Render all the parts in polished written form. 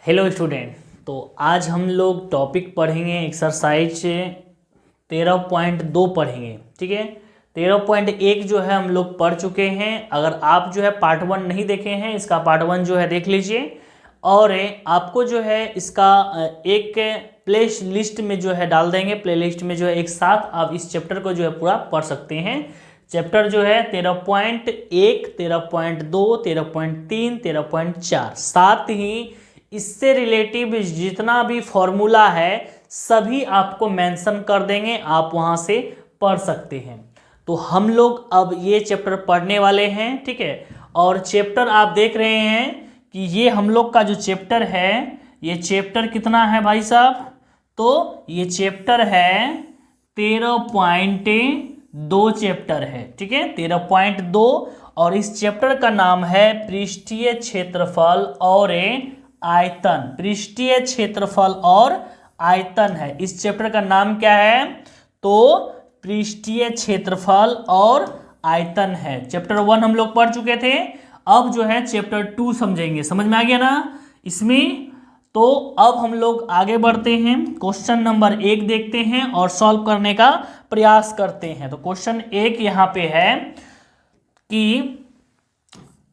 Hello student. तो आज हम लोग टॉपिक पढ़ेंगे एक्सरसाइज 13.2 पढ़ेंगे। ठीक है, 13.1 जो है हम लोग पढ़ चुके हैं। अगर आप जो है पार्ट 1 नहीं देखे हैं, इसका पार्ट 1 जो है देख लीजिए। और आपको जो है इसका एक प्ले लिस्ट में जो है डाल देंगे। प्ले लिस्ट में जो है एक साथ आप इस चैप्टर को जो है पूरा पढ़ सकते हैं। चैप्टर जो है 13.1, 13.2, 13.3, 13.4, साथ ही इससे रिलेटिव जितना भी फॉर्मूला है सभी आपको मेंशन कर देंगे, आप वहां से पढ़ सकते हैं। तो हम लोग अब ये चैप्टर पढ़ने वाले हैं। ठीक है, और चैप्टर आप देख रहे हैं कि ये हम लोग का जो चैप्टर है, ये चैप्टर कितना है भाई साहब? तो ये चैप्टर है 13.2 चैप्टर है। ठीक है, 13.2। और इस चैप्टर का नाम है पृष्ठीय क्षेत्रफल और आयतन। पृष्ठीय क्षेत्रफल और आयतन है। इस चैप्टर का नाम क्या है? तो पृष्ठीय क्षेत्रफल और आयतन है। चैप्टर 1 हम लोग पढ़ चुके थे। अब जो है चैप्टर 2 समझेंगे। समझ में आ गया ना इसमें? तो अब हम लोग आगे बढ़ते हैं, क्वेश्चन नंबर 1 देखते हैं और सॉल्व करने का प्रयास करते हैं। तो क्वेश्चन 1 यहाँ पे है कि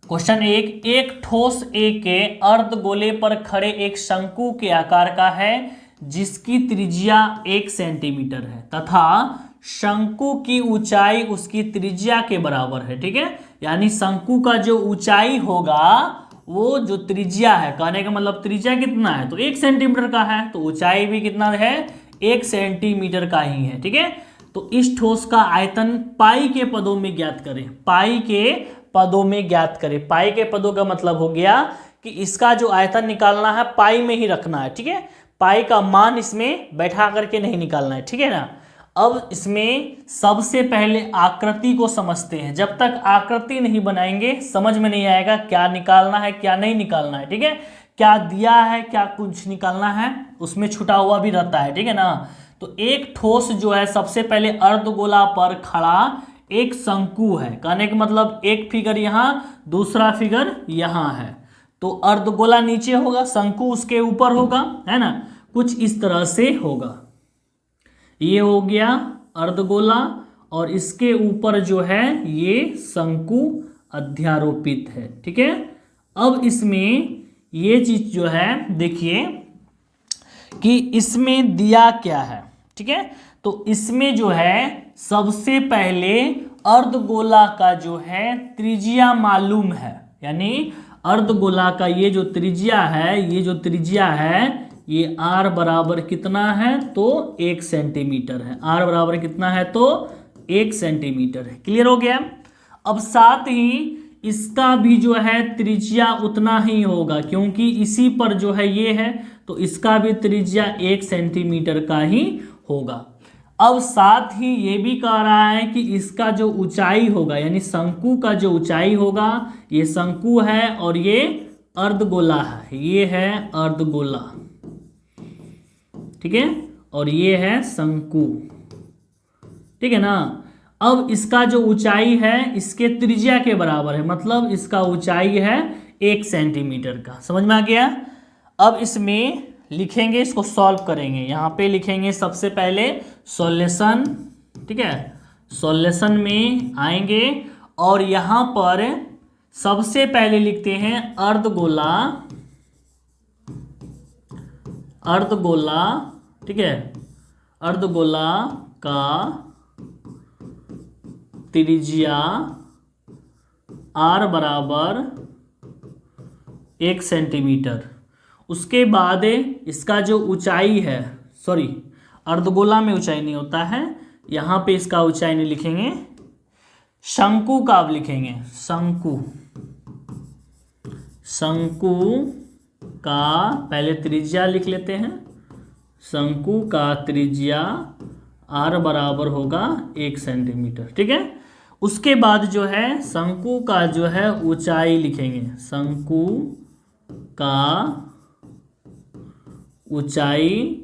क्वेश्चन 1, एक ठोस ए के अर्धगोले पर खड़े एक शंकु के आकार का है जिसकी त्रिज्या 1 सेंटीमीटर है तथा शंकु की ऊंचाई उसकी त्रिज्या के बराबर है। ठीक है, यानी शंकु का जो ऊंचाई होगा वो जो त्रिज्या है, कहने का मतलब त्रिज्या कितना है? तो 1 सेंटीमीटर का है, तो ऊंचाई भी कितना है? 1 सेंटीमीटर का ही है। ठीक है, तो इस ठोस का आयतन पाई के पदों में ज्ञात करें। पाई के पदों में ज्ञात करें। पाई के पदों का मतलब हो गया कि इसका जो आयतन निकालना है पाई में ही रखना है। ठीक है, पाई का मान इसमें बैठा करके नहीं निकालना है। ठीक है ना। अब इसमें सबसे पहले आकृति को समझते हैं। जब तक आकृति नहीं बनाएंगे समझ में नहीं आएगा क्या निकालना है क्या नहीं निकालना है। ठीक है, क्या दिया है क्या कुछ निकालना है, उसमें छुटा हुआ भी रहता है। ठीक है ना। तो एक ठोस जो है सबसे पहले अर्धगोला पर खड़ा एक शंकु है, कहने का मतलब एक फिगर यहाँ, दूसरा फिगर यहाँ है। तो अर्धगोला नीचे होगा, शंकु उसके ऊपर होगा, है ना। कुछ इस तरह से होगा। ये हो गया अर्धगोला और इसके ऊपर जो है ये शंकु अध्यारोपित है। ठीक है, अब इसमें ये चीज जो है देखिए कि इसमें दिया क्या है। ठीक है, तो इसमें जो है सबसे पहले अर्धगोला का जो है त्रिज्या मालूम है, यानी अर्धगोला का ये जो त्रिज्या है, ये जो त्रिज्या है ये r बराबर कितना है? तो 1 सेंटीमीटर है। r बराबर कितना है? तो 1 सेंटीमीटर है। क्लियर हो गया। अब साथ ही इसका भी जो है त्रिज्या उतना ही होगा क्योंकि इसी पर जो है ये है, तो इसका भी त्रिज्या 1 सेंटीमीटर का ही होगा। अब साथ ही ये भी कह रहा है कि इसका जो ऊंचाई होगा, यानी शंकु का जो ऊंचाई होगा, ये शंकु है और ये अर्धगोला है, ये है अर्धगोला। ठीक है, और ये है शंकु। ठीक है ना। अब इसका जो ऊंचाई है इसके त्रिज्या के बराबर है, मतलब इसका ऊंचाई है 1 सेंटीमीटर का। समझ में आ गया। अब इसमें लिखेंगे, इसको सॉल्व करेंगे। यहाँ पे लिखेंगे सबसे पहले सॉल्यूशन। ठीक है, सॉल्यूशन में आएंगे और यहाँ पर सबसे पहले लिखते हैं अर्धगोला। अर्धगोला, ठीक है, अर्धगोला का त्रिज्या r बराबर 1 सेंटीमीटर। उसके बाद इसका जो ऊंचाई है, सॉरी अर्धगोला में ऊंचाई नहीं होता है, यहाँ पे इसका ऊंचाई नहीं लिखेंगे, शंकु का अब लिखेंगे। शंकु, शंकु का पहले त्रिज्या लिख लेते हैं। शंकु का त्रिज्या r बराबर होगा 1 सेंटीमीटर। ठीक है, उसके बाद जो है शंकु का जो है ऊंचाई लिखेंगे। शंकु का ऊंचाई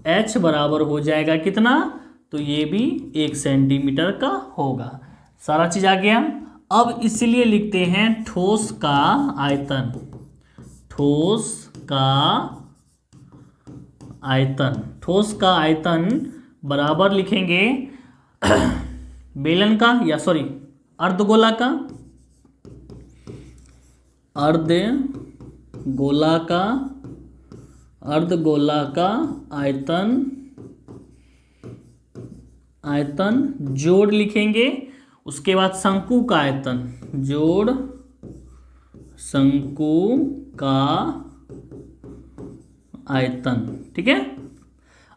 h बराबर हो जाएगा कितना? तो ये भी 1 सेंटीमीटर का होगा। सारा चीज आ गया। अब इसलिए लिखते हैं ठोस का आयतन। ठोस का आयतन, ठोस का आयतन बराबर लिखेंगे बेलन का या सॉरी अर्धगोला का, अर्धगोला का आयतन जोड़ लिखेंगे, उसके बाद शंकु का आयतन जोड़ शंकु का आयतन। ठीक है,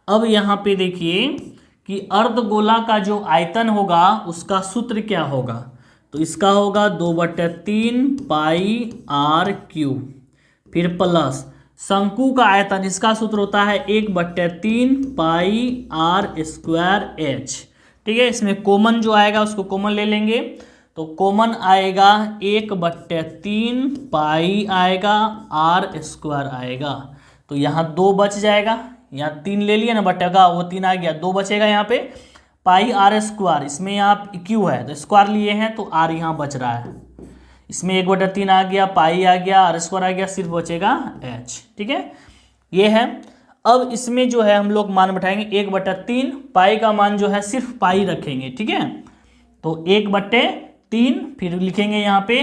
अब यहाँ पे देखिए कि अर्धगोला का जो आयतन होगा उसका सूत्र क्या होगा, तो इसका होगा 2/3 पाई आर क्यूब, फिर प्लस शंकु का आयतन, इसका सूत्र होता है 1/3 पाई आर स्क्वायर एच। ठीक है, इसमें कॉमन जो आएगा उसको कॉमन ले लेंगे, तो कॉमन आएगा 1/3 पाई आएगा, आर स्क्वायर आएगा, तो यहाँ 2 बच जाएगा, यहाँ 3 ले लिया ना बटेगा, वो 3 आ गया, 2 बचेगा यहाँ पे पाई आर स्क्वायर, इसमें यहाँ क्यू है तो स्क्वायर लिए हैं तो आर यहाँ बच रहा है, इसमें 1/3 आ गया, पाई आ गया, आर स्क्वायर आ गया, सिर्फ बचेगा एच। ठीक है, ये है। अब इसमें जो है हम लोग मान बैठाएंगे 1/3, पाई का मान जो है सिर्फ पाई रखेंगे। ठीक है, तो 1/3 फिर लिखेंगे यहाँ पे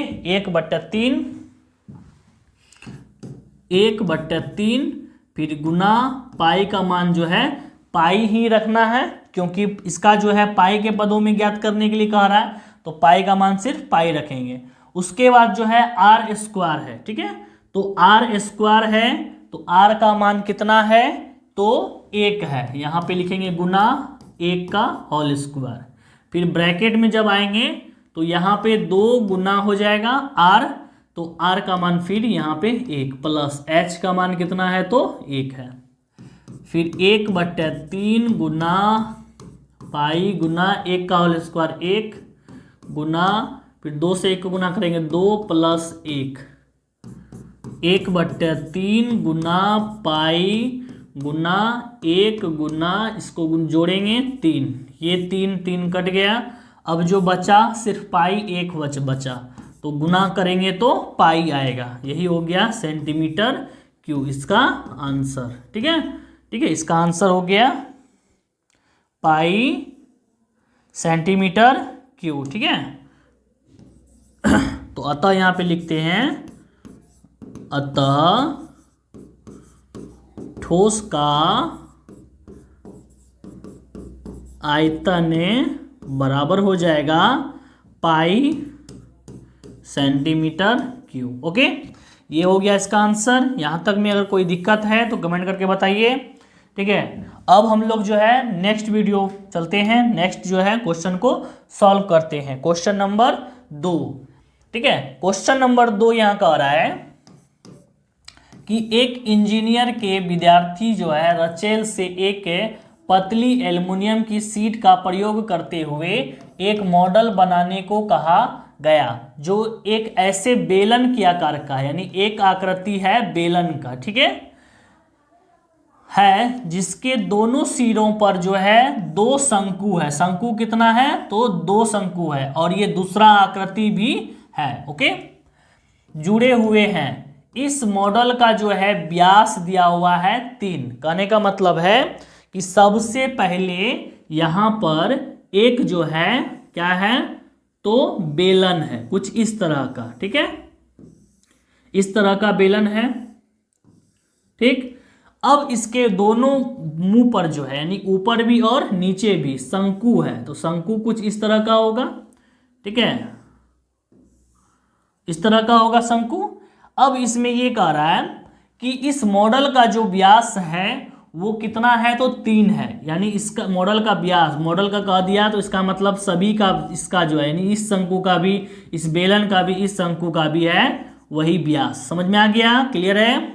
1/3 फिर गुना पाई का मान जो है पाई ही रखना है, क्योंकि इसका जो है पाई के पदों में ज्ञात करने के लिए कह रहा है, तो पाई का मान सिर्फ पाई रखेंगे। उसके बाद जो है आर स्क्वायर है। ठीक है, तो आर स्क्वायर है तो आर का मान कितना है, तो 1 है, यहाँ पे लिखेंगे गुना 1 का होल स्क्वायर, फिर ब्रैकेट में जब आएंगे तो यहाँ पे 2 गुना हो जाएगा आर, तो आर का मान फिर यहाँ पे 1 प्लस एच का मान कितना है, तो 1 है, फिर 1/3 गुना पाई गुना 1 का होल स्क्वायर 1 गुना, फिर 2 से 1 को गुना करेंगे 2 प्लस 1, 1/3 गुना पाई गुना 1 गुना इसको जोड़ेंगे 3, ये 3 कट गया, अब जो बचा सिर्फ पाई 1 बचा, तो गुना करेंगे तो पाई आएगा, यही हो गया सेंटीमीटर क्यूब इसका आंसर। ठीक है, इसका आंसर हो गया पाई सेंटीमीटर क्यूब। ठीक है, तो अतः यहाँ पे लिखते हैं अतः ठोस का आयतन बराबर हो जाएगा पाई सेंटीमीटर क्यूब। ओके, ये हो गया इसका आंसर। यहाँ तक में अगर कोई दिक्कत है तो कमेंट करके बताइए। ठीक है, अब हम लोग जो है नेक्स्ट वीडियो चलते हैं, नेक्स्ट जो है क्वेश्चन को सॉल्व करते हैं, क्वेश्चन नंबर 2। ठीक है, क्वेश्चन नंबर 2 यहाँ कह रहा है कि एक इंजीनियर के विद्यार्थी जो है रचेल से एक पतली एल्युमिनियम की शीट का प्रयोग करते हुए एक मॉडल बनाने को कहा गया जो एक ऐसे बेलन के आकार का है, यानी एक आकृति है बेलन का। ठीक है, जिसके दोनों सिरों पर जो है 2 शंकु है, शंकु कितना है, तो 2 शंकु है, और ये दूसरा आकृति भी है। ओके, जुड़े हुए हैं। इस मॉडल का जो है व्यास दिया हुआ है 3। कहने का मतलब है कि सबसे पहले यहां पर एक जो है क्या है, तो बेलन है कुछ इस तरह का। ठीक है, इस तरह का बेलन है। ठीक, अब इसके दोनों मुंह पर जो है यानी ऊपर भी और नीचे भी शंकु है, तो शंकु कुछ इस तरह का होगा। ठीक है, इस तरह का होगा शंकु। अब इसमें ये कह रहा है कि इस मॉडल का जो व्यास है वो कितना है, तो 3 है, यानी इसका मॉडल का व्यास, मॉडल का कह दिया तो इसका मतलब सभी का इसका जो है यानी इस शंकु का भी, इस बेलन का भी, इस शंकु का भी है वही व्यास। समझ में आ गया, क्लियर है।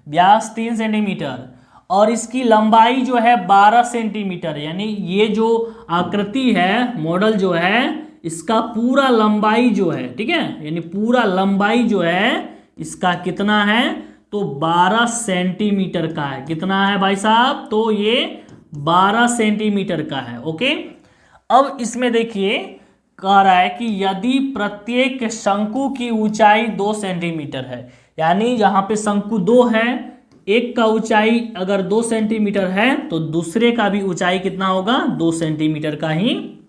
व्यास 3 सेंटीमीटर और इसकी लंबाई जो है 12 सेंटीमीटर, यानी ये जो आकृति है मॉडल जो है इसका पूरा लंबाई जो है, ठीक है, यानी पूरा लंबाई जो है इसका कितना है, तो 12 सेंटीमीटर का है। कितना है भाई साहब, तो ये 12 सेंटीमीटर का है। ओके, अब इसमें देखिए कह रहा है कि यदि प्रत्येक शंकु की ऊंचाई 2 सेंटीमीटर है, यानी यहाँ पे शंकु 2 है, एक का ऊंचाई अगर 2 सेंटीमीटर है तो दूसरे का भी ऊंचाई कितना होगा, 2 सेंटीमीटर का ही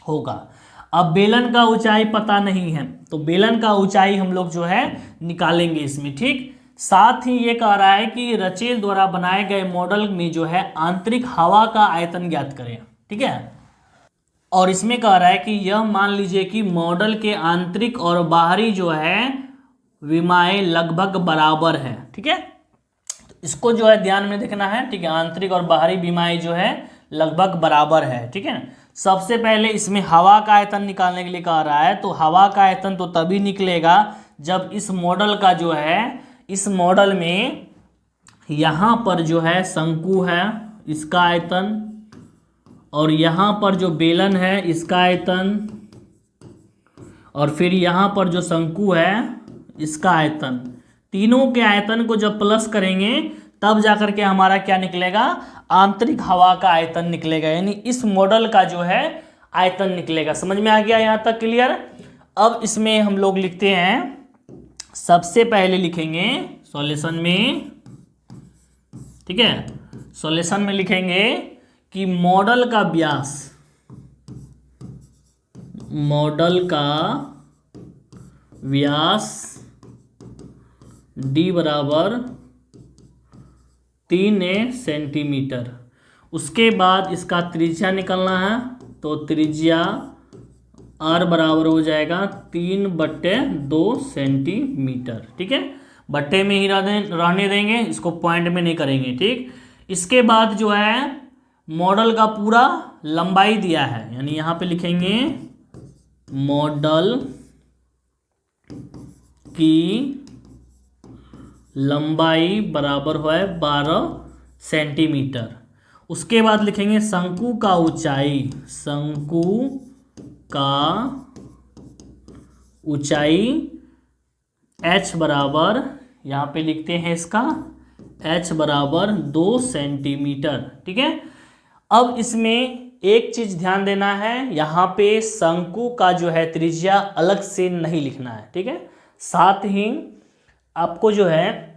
होगा। अब बेलन का ऊंचाई पता नहीं है तो बेलन का ऊंचाई हम लोग जो है निकालेंगे इसमें, ठीक। साथ ही ये कह रहा है कि रचेल द्वारा बनाए गए मॉडल में जो है आंतरिक हवा का आयतन ज्ञात करें, ठीक है। और इसमें कह रहा है कि यह मान लीजिए कि मॉडल के आंतरिक और बाहरी जो है विमाएं लगभग बराबर है, ठीक है। तो इसको जो है ध्यान में देखना है, ठीक है। आंतरिक और बाहरी विमाएं जो है लगभग बराबर है, ठीक है। सबसे पहले इसमें हवा का आयतन निकालने के लिए कह रहा है, तो हवा का आयतन तो तभी निकलेगा जब इस मॉडल का जो है, इस मॉडल में यहाँ पर जो है शंकु है इसका आयतन, और यहाँ पर जो बेलन है इसका आयतन, और फिर यहाँ पर जो शंकु है इसका आयतन, तीनों के आयतन को जब प्लस करेंगे तब जाकर के हमारा क्या निकलेगा, आंतरिक हवा का आयतन निकलेगा, यानी इस मॉडल का जो है आयतन निकलेगा। समझ में आ गया यहाँ तक, क्लियर। अब इसमें हम लोग लिखते हैं, सबसे पहले लिखेंगे सॉल्यूशन में, ठीक है। सॉल्यूशन में लिखेंगे कि मॉडल का व्यास, मॉडल का व्यास d बराबर 3 सेंटीमीटर। उसके बाद इसका त्रिज्या निकालना है, तो त्रिज्या r बराबर हो जाएगा 3/2 सेंटीमीटर, ठीक है। बट्टे में ही रहने देंगे, इसको पॉइंट में नहीं करेंगे, ठीक। इसके बाद जो है मॉडल का पूरा लंबाई दिया है, यानी यहाँ पे लिखेंगे मॉडल की लंबाई बराबर है 12 सेंटीमीटर। उसके बाद लिखेंगे शंकु का ऊंचाई, शंकु का ऊंचाई h बराबर, यहाँ पे लिखते हैं इसका h बराबर 2 सेंटीमीटर, ठीक है। अब इसमें एक चीज ध्यान देना है, यहाँ पे शंकु का जो है त्रिज्या अलग से नहीं लिखना है, ठीक है। साथ ही आपको जो है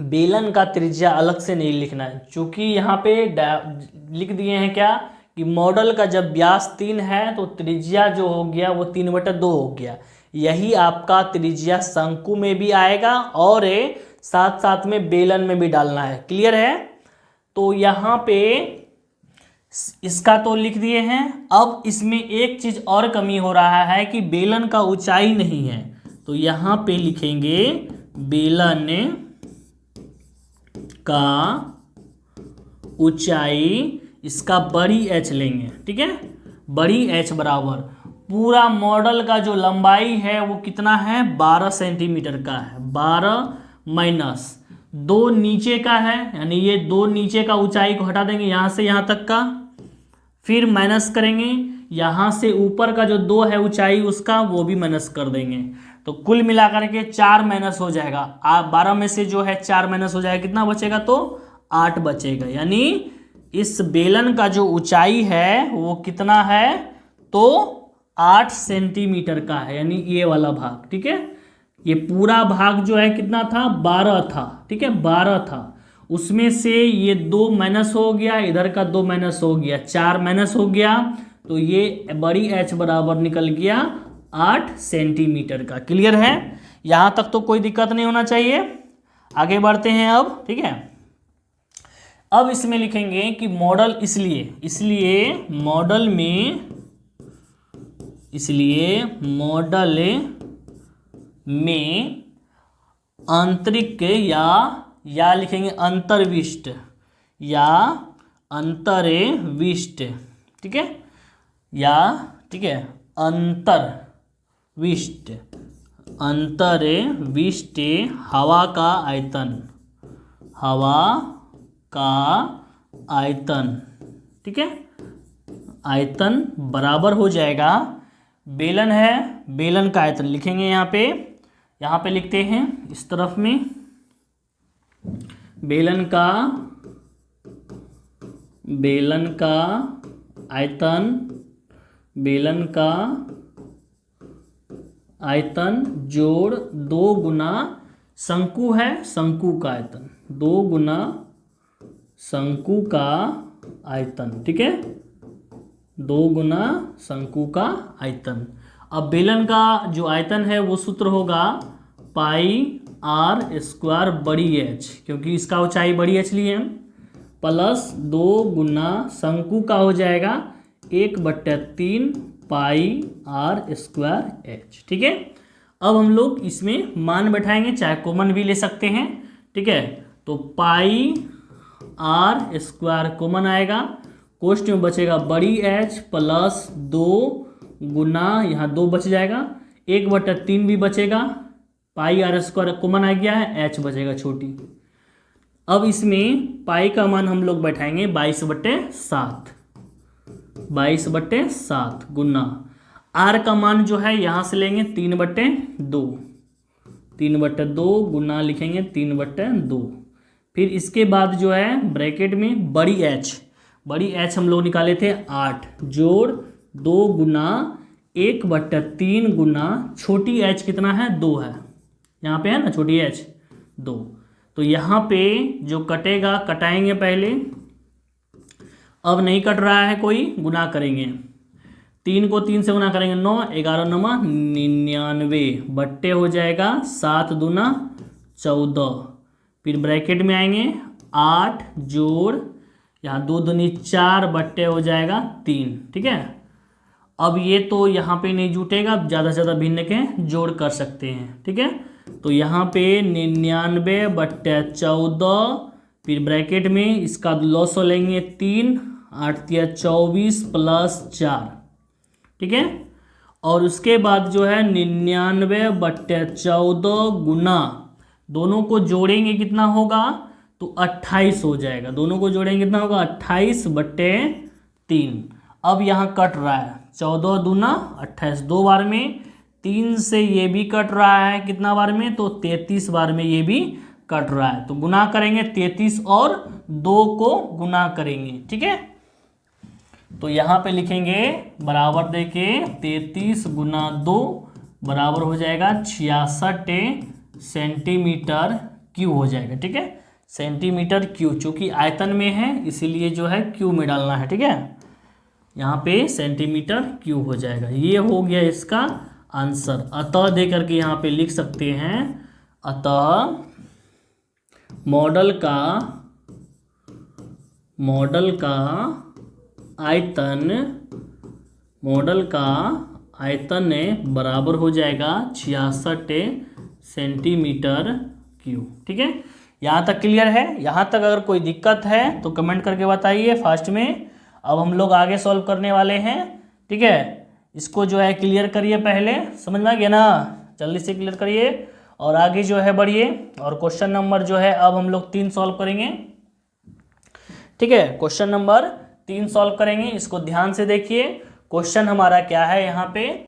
बेलन का त्रिज्या अलग से नहीं लिखना है, क्योंकि यहाँ पे लिख दिए हैं क्या कि मॉडल का जब व्यास 3 है तो त्रिज्या जो हो गया वो 3/2 हो गया। यही आपका त्रिज्या शंकु में भी आएगा और साथ साथ में बेलन में भी डालना है, क्लियर है। तो यहाँ पे इसका तो लिख दिए हैं। अब इसमें एक चीज और कमी हो रहा है कि बेलन का ऊंचाई नहीं है, तो यहाँ पे लिखेंगे बेलन का ऊंचाई, इसका बड़ी h लेंगे, ठीक है। बड़ी h बराबर पूरा मॉडल का जो लंबाई है वो कितना है, 12 सेंटीमीटर का है। 12 माइनस 2 नीचे का है, यानी ये 2 नीचे का ऊंचाई को हटा देंगे यहाँ से यहाँ तक का, फिर माइनस करेंगे यहाँ से ऊपर का जो 2 है ऊंचाई उसका, वो भी माइनस कर देंगे, तो कुल मिलाकर के 4 माइनस हो जाएगा। 12 में से जो है 4 माइनस हो जाएगा, कितना बचेगा, तो 8 बचेगा। यानी इस बेलन का जो ऊंचाई है वो कितना है, तो 8 सेंटीमीटर का है, यानी ये वाला भाग, ठीक है। ये पूरा भाग जो है कितना था, 12 था, ठीक है, 12 था। उसमें से ये 2 माइनस हो गया, इधर का 2 माइनस हो गया, 4 माइनस हो गया, तो ये बड़ी h बराबर निकल गया 8 सेंटीमीटर का। क्लियर है, यहाँ तक तो कोई दिक्कत नहीं होना चाहिए। आगे बढ़ते हैं अब, ठीक है। अब इसमें लिखेंगे कि मॉडल, इसलिए मॉडल में आंतरिक या लिखेंगे अंतर्विष्ट या अंतर्विष्ट, ठीक है, या ठीक है अंतर्विष्ट हवा का आयतन, ठीक है, आयतन बराबर हो जाएगा, बेलन है, बेलन का आयतन लिखेंगे यहाँ पे लिखते हैं इस तरफ में, बेलन का आयतन जोड़ 2 गुना शंकु है, शंकु का आयतन 2 गुना शंकु का आयतन, ठीक है, 2 गुना शंकु का आयतन। अब बेलन का जो आयतन है वो सूत्र होगा पाई आर स्क्वायर बड़ी एच, क्योंकि इसका ऊंचाई बड़ी एच लिए हम, प्लस 2 गुना शंकु का हो जाएगा 1/3 पाई आर स्क्वायर एच, ठीक है। अब हम लोग इसमें मान बैठाएंगे, चाहे कॉमन भी ले सकते हैं, ठीक है। तो पाई आर स्क्वायर कॉमन आएगा, कोष्ठ में बचेगा बड़ी एच प्लस 2 गुना, यहाँ 2 बच जाएगा, 1/3 भी बचेगा, पाई आर स्क्वायर कॉमन आ गया है, एच बचेगा छोटी। अब इसमें पाई का मान हम लोग बैठाएंगे 22/7, 22/7 गुना आर का मान जो है यहाँ से लेंगे 3/2, 3/2 गुना लिखेंगे 3/2। फिर इसके बाद जो है ब्रैकेट में बड़ी एच हम लोग निकाले थे 8 जोड़ 2 गुना 1/3 गुना छोटी एच कितना है 2 है, यहाँ पे है ना छोटी एच 2। तो यहाँ पे जो कटेगा कटाएंगे पहले, अब नहीं कट रहा है कोई, गुना करेंगे, 3 को 3 से गुना करेंगे 9, 11 9 99 बट्टे हो जाएगा 7 दूना 14। फिर ब्रैकेट में आएंगे 8 जोड़ यहाँ 2 दूनी 4 बट्टे हो जाएगा 3, ठीक है। अब ये तो यहाँ पे नहीं जुटेगा, ज़्यादा से ज़्यादा भिन्न के जोड़ कर सकते हैं, ठीक है। तो यहाँ पे 99/14, फिर ब्रैकेट में इसका लॉस लेंगे 3, 8 × 24 प्लस 4, ठीक है। और उसके बाद जो है 99/14 गुना, दोनों को जोड़ेंगे कितना होगा तो 28 हो जाएगा, दोनों को जोड़ेंगे कितना होगा 28/3। अब यहाँ कट रहा है 14 दूना 28 2 बार में, 3 से ये भी कट रहा है कितना बार में तो 33 बार में ये भी कट रहा है। तो गुना करेंगे 33 और 2 को गुना करेंगे, ठीक है। तो यहाँ पे लिखेंगे बराबर देके 33 गुना 2 बराबर हो जाएगा 66 सेंटीमीटर क्यूब हो जाएगा, ठीक है। सेंटीमीटर क्यूब, चूँकि आयतन में है इसीलिए जो है क्यूब में डालना है, ठीक है। यहाँ पे सेंटीमीटर क्यूब हो जाएगा, ये हो गया इसका आंसर। अतः दे करके यहाँ पे लिख सकते हैं, अतः मॉडल का आयतन बराबर हो जाएगा 66 सेंटीमीटर क्यूब, ठीक है। यहाँ तक क्लियर है? यहाँ तक अगर कोई दिक्कत है तो कमेंट करके बताइए फास्ट में। अब हम लोग आगे सॉल्व करने वाले हैं, ठीक है। इसको जो है क्लियर करिए, पहले समझ में आ गया ना, जल्दी से क्लियर करिए और आगे जो है बढ़िए। और क्वेश्चन नंबर जो है अब हम लोग 3 सॉल्व करेंगे, ठीक है। क्वेश्चन नंबर 3 सॉल्व करेंगे, इसको ध्यान से देखिए। क्वेश्चन हमारा क्या है यहाँ पे,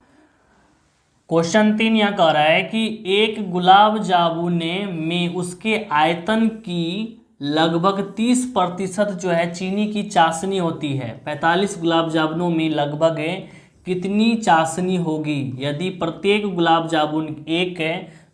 क्वेश्चन 3 यहाँ कह रहा है कि एक गुलाब जामुन में उसके आयतन की लगभग 30% जो है चीनी की चाशनी होती है। 45 गुलाब जामुनों में लगभग कितनी चाशनी होगी यदि प्रत्येक गुलाब जामुन एक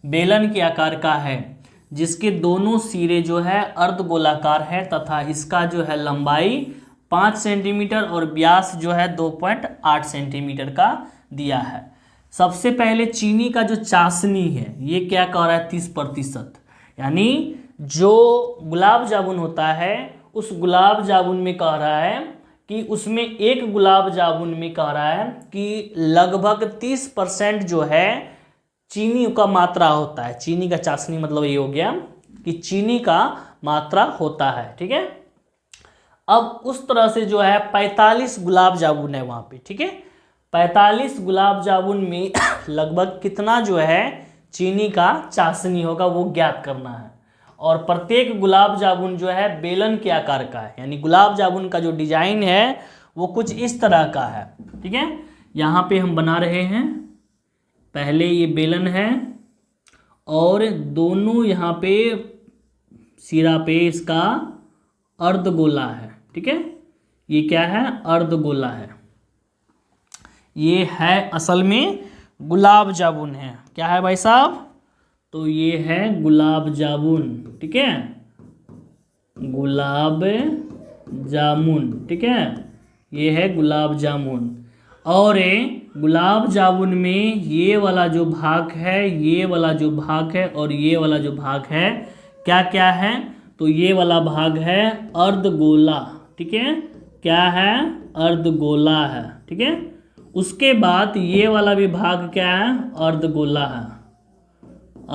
बेलन के आकार का है, जिसके दोनों सिरे जो है अर्धगोलाकार है तथा इसका जो है लंबाई 5 सेंटीमीटर और व्यास जो है 2.8 सेंटीमीटर का दिया है। सबसे पहले चीनी का जो चाशनी है ये क्या कह रहा है 30%, यानी जो गुलाब जामुन होता है उस गुलाब जामुन में कह रहा है कि उसमें एक गुलाब जामुन में कह रहा है कि लगभग 30% जो है चीनी का मात्रा होता है। चीनी का चाशनी मतलब ये हो गया कि चीनी का मात्रा होता है, ठीक है। अब उस तरह से जो है 45 गुलाब जामुन है वहाँ पे, ठीक है। 45 गुलाब जामुन में लगभग कितना जो है चीनी का चाशनी होगा वो ज्ञात करना है। और प्रत्येक गुलाब जामुन जो है बेलन के आकार का है, यानी गुलाब जामुन का जो डिजाइन है वो कुछ इस तरह का है, ठीक है। यहाँ पे हम बना रहे हैं, पहले ये बेलन है और दोनों यहाँ पे सिरा पे इसका अर्धगोला है, ठीक है। ये क्या है अर्धगोला है, ये है असल में गुलाब जामुन है। क्या है भाई साहब तो ये है गुलाब जामुन, ठीक है, गुलाब जामुन, ठीक है, ये है गुलाब जामुन। और गुलाब जामुन में ये वाला जो भाग है, ये वाला जो भाग है और ये वाला जो भाग है, क्या क्या है, तो ये वाला भाग है अर्धगोला, ठीक है, क्या है, अर्धगोला है, ठीक है। उसके बाद ये वाला भी भाग क्या है, अर्धगोला है,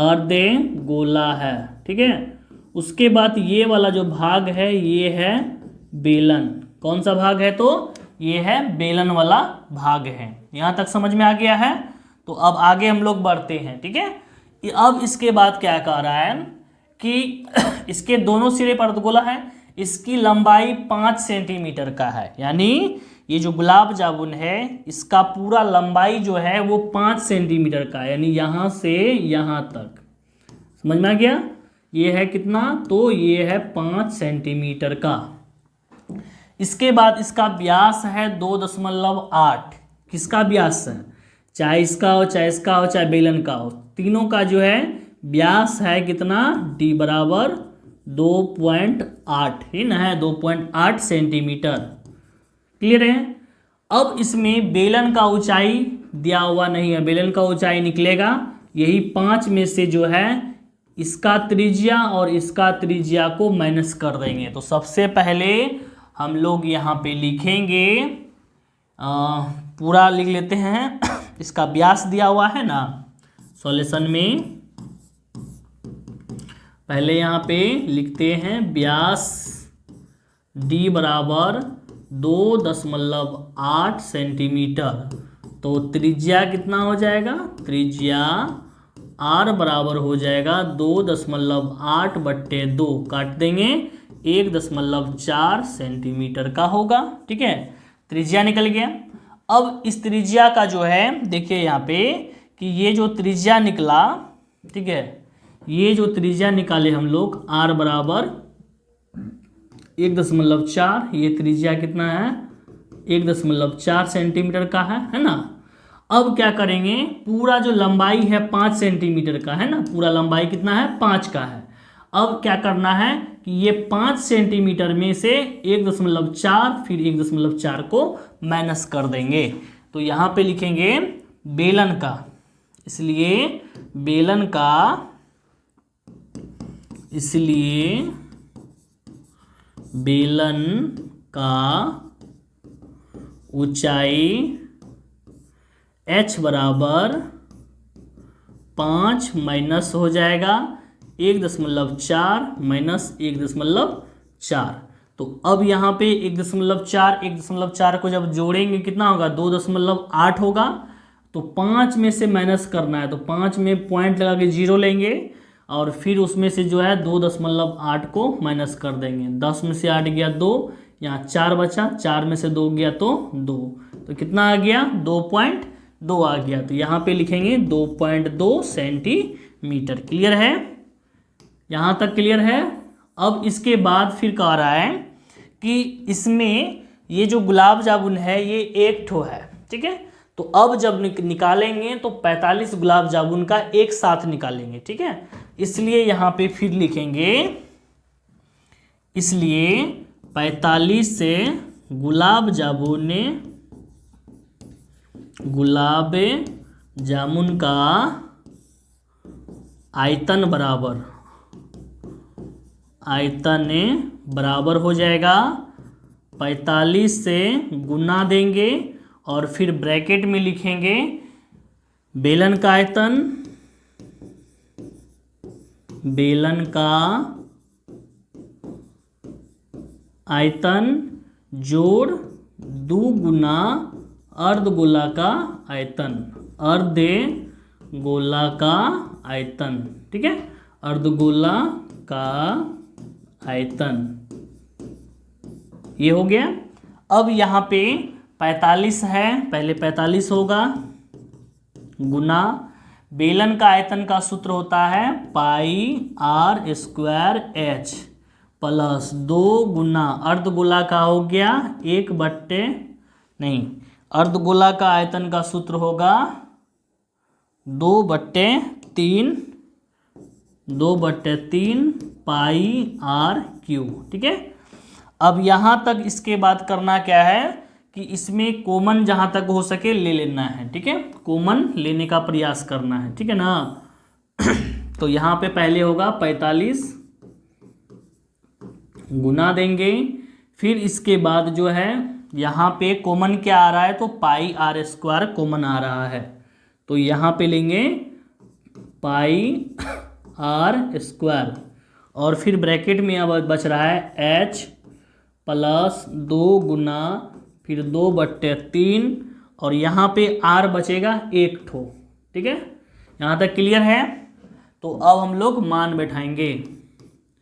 अर्धगोला है, ठीक है। उसके बाद ये वाला जो भाग है ये है बेलन। कौन सा भाग है, तो ये है बेलन वाला भाग है। यहाँ तक समझ में आ गया है। तो अब आगे हम लोग बढ़ते हैं, ठीक है। अब इसके बाद क्या कह रहा है कि इसके दोनों सिरे पर अर्धगोला है, इसकी लंबाई 5 सेंटीमीटर का है, यानी ये जो गुलाब जामुन है इसका पूरा लंबाई जो है वो 5 सेंटीमीटर का है, यानी यहाँ से यहाँ तक। समझ में आ गया। ये है कितना, तो ये है 5 सेंटीमीटर का। इसके बाद इसका व्यास है 2.8। किसका व्यास है, चाहे इसका हो, चाहे इसका हो, चाहे बेलन का हो, तीनों का जो है व्यास है कितना, d बराबर 2.8 ही ना है, 2.8 सेंटीमीटर। क्लियर है। अब इसमें बेलन का ऊंचाई दिया हुआ नहीं है, बेलन का ऊंचाई निकलेगा यही 5 में से जो है इसका त्रिज्या और इसका त्रिज्या को माइनस कर देंगे। तो सबसे पहले हम लोग यहाँ पे लिखेंगे, पूरा लिख लेते हैं। इसका व्यास दिया हुआ है ना सॉल्यूशन में, पहले यहाँ पे लिखते हैं व्यास d बराबर 2.8 सेंटीमीटर। तो त्रिज्या कितना हो जाएगा, त्रिज्या r बराबर हो जाएगा 2.8/2, काट देंगे 1.4 सेंटीमीटर का होगा, ठीक है। त्रिज्या निकल गया। अब इस त्रिज्या का जो है देखिए यहाँ पे कि ये जो त्रिज्या निकला, ठीक है, ये जो त्रिज्या निकाले हम लोग r बराबर 1.4, ये त्रिज्या कितना है, 1.4 सेंटीमीटर का है ना। अब क्या करेंगे, पूरा जो लंबाई है 5 सेंटीमीटर का है ना, पूरा लंबाई कितना है, 5 का है। अब क्या करना है कि ये 5 सेंटीमीटर में से 1.4 फिर 1.4 को माइनस कर देंगे। तो यहाँ पे लिखेंगे बेलन का, इसलिए बेलन का, इसलिए बेलन का ऊंचाई h बराबर 5 माइनस हो जाएगा 1.4 माइनस 1.4। तो अब यहाँ पे 1.4 को जब जोड़ेंगे कितना होगा, 2.8 होगा। तो 5 में से माइनस करना है, तो 5 में पॉइंट लगा के 0 लेंगे और फिर उसमें से जो है 2.8 को माइनस कर देंगे। 10 में से 8 गया 2, यहाँ 4 बचा, 4 में से 2 गया तो 2, तो कितना आ गया, 2.2 आ गया। तो यहाँ पे लिखेंगे 2.2 सेंटीमीटर। क्लियर है, यहाँ तक क्लियर है। अब इसके बाद फिर कह रहा है कि इसमें ये जो गुलाब जामुन है ये एक ठो है, ठीक है। तो अब जब निकालेंगे तो 45 गुलाब जामुन का एक साथ निकालेंगे, ठीक है। इसलिए यहाँ पे फिर लिखेंगे, इसलिए 45 से गुलाब जामुन का आयतन बराबर हो जाएगा 45 से गुना देंगे और फिर ब्रैकेट में लिखेंगे बेलन का आयतन जोड़ 2 गुना अर्धगोला का आयतन, ठीक है, अर्धगोला का आयतन, ये हो गया। अब यहाँ पे 45 है, पहले 45 होगा गुना बेलन का आयतन का सूत्र होता है πr² प्लस 2 गुना अर्धगोला का हो गया अर्धगोला का आयतन का सूत्र होगा 2/3 2/3 पाई आर क्यू। ठीक है, अब यहाँ तक इसके बाद करना क्या है कि इसमें कॉमन जहाँ तक हो सके ले लेना है। ठीक है, कॉमन लेने का प्रयास करना है। ठीक है ना। तो यहाँ पे पहले होगा 45 गुना देंगे, फिर इसके बाद जो है यहाँ पे कॉमन क्या आ रहा है, तो पाई आर स्क्वायर कॉमन आ रहा है, तो यहाँ पे लेंगे पाई आर स्क्वायर, और फिर ब्रैकेट में अब बच रहा है h प्लस 2 गुना फिर 2/3, और यहाँ पे r बचेगा 1 ठो। ठीक है, यहाँ तक क्लियर है। तो अब हम लोग मान बैठाएंगे।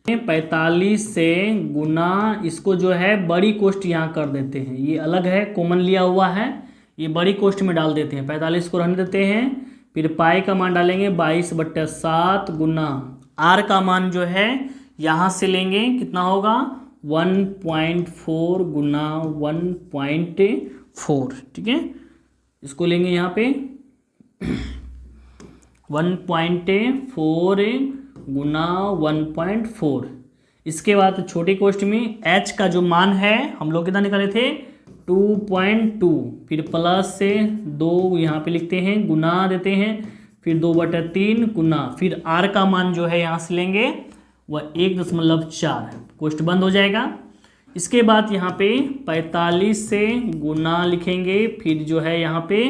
45 से गुना, इसको जो है बड़ी कोष्ट यहाँ कर देते हैं, ये अलग है, कॉमन लिया हुआ है, ये बड़ी कोष्ट में डाल देते हैं। 45 को रहने देते हैं, फिर पाई का मान डालेंगे 22/7 गुना r का मान जो है यहाँ से लेंगे, कितना होगा 1.4 गुना 1.4। ठीक है, इसको लेंगे यहाँ पे 1.4 गुना 1.4। इसके बाद छोटी कोष्ट में h का जो मान है हम लोग कितना निकाले थे 2.2, फिर प्लस से 2 यहाँ पे लिखते हैं, गुना देते हैं, फिर 2/3 गुना, फिर r का मान जो है यहाँ से लेंगे वह 1.4, कोष्ट बंद हो जाएगा। इसके बाद यहाँ पे 45 से गुना लिखेंगे, फिर जो है यहाँ पे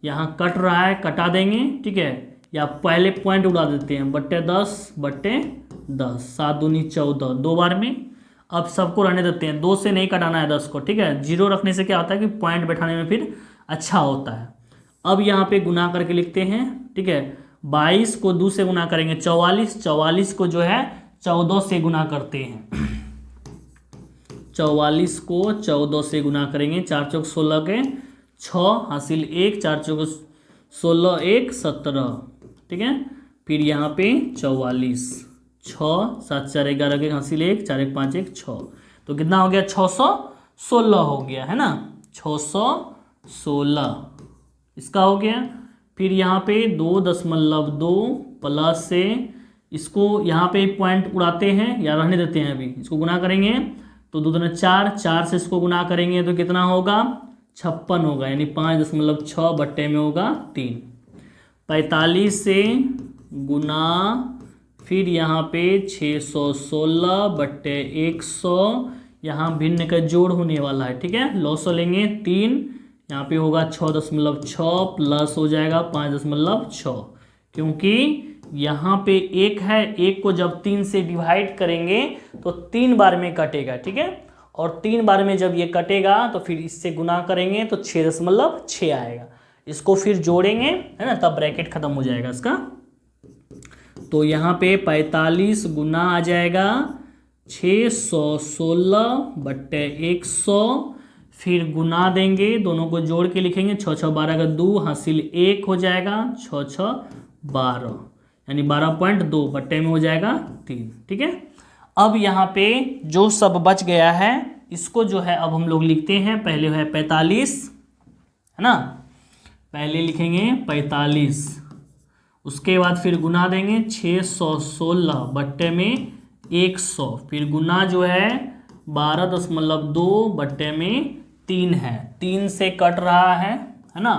यहाँ कट रहा है, कटा देंगे। ठीक है, या पहले पॉइंट उड़ा देते हैं, 10/10, 7 दूनी 14, 2 बार में। अब सबको रहने देते हैं, 2 से नहीं कटाना है 10 को। ठीक है, 0 रखने से क्या होता है कि पॉइंट बैठाने में फिर अच्छा होता है। अब यहाँ पे गुना करके लिखते हैं। ठीक है, 22 को 2 से गुना करेंगे 44, 44 को जो है 14 से गुना करते हैं, 44 को 14 से गुना करेंगे, 4 चौक 16 के 6 हासिल 1, 4 चौक 16 1 17। ठीक है, फिर यहाँ पे 44, 6 7 4 11 के हासिल 1, 4 1 5 1 6, तो कितना हो गया 616 हो गया है ना, 616 इसका हो गया। फिर यहाँ पे 2.2 प्लस से इसको यहाँ पे पॉइंट उड़ाते हैं या रहने देते हैं, अभी इसको गुना करेंगे तो 2 दूना 4, 4 से इसको गुना करेंगे तो कितना होगा 56 होगा, यानी 5.6 बट्टे में होगा 3। 45 से गुना, फिर यहाँ पे 616 बट्टे 100, यहाँ भिन्न का जोड़ होने वाला है। ठीक है, लॉस लेंगे 3, यहाँ पे होगा 6.6 प्लस हो जाएगा 5.6, क्योंकि यहाँ पे 1 है, 1 को जब 3 से डिवाइड करेंगे तो 3 बार में कटेगा। ठीक है, और 3 बार में जब ये कटेगा तो फिर इससे गुना करेंगे तो 6.6 आएगा, इसको फिर जोड़ेंगे है ना, तब ब्रैकेट खत्म हो जाएगा इसका। तो यहाँ पे 45 गुना आ जाएगा 616 बट्टे 100, फिर गुना देंगे, दोनों को जोड़ के लिखेंगे, 6 6 12 का 2 हासिल 1 हो जाएगा, 6 6 12, यानी 12.2 बट्टे में हो जाएगा 3। ठीक है, अब यहाँ पे जो सब बच गया है इसको जो है अब हम लोग लिखते हैं। पहले है 45 है ना, पहले लिखेंगे 45, उसके बाद फिर गुना देंगे 616 बट्टे में 100, फिर गुना जो है 12.2 बट्टे में 3 है, 3 से कट रहा है ना,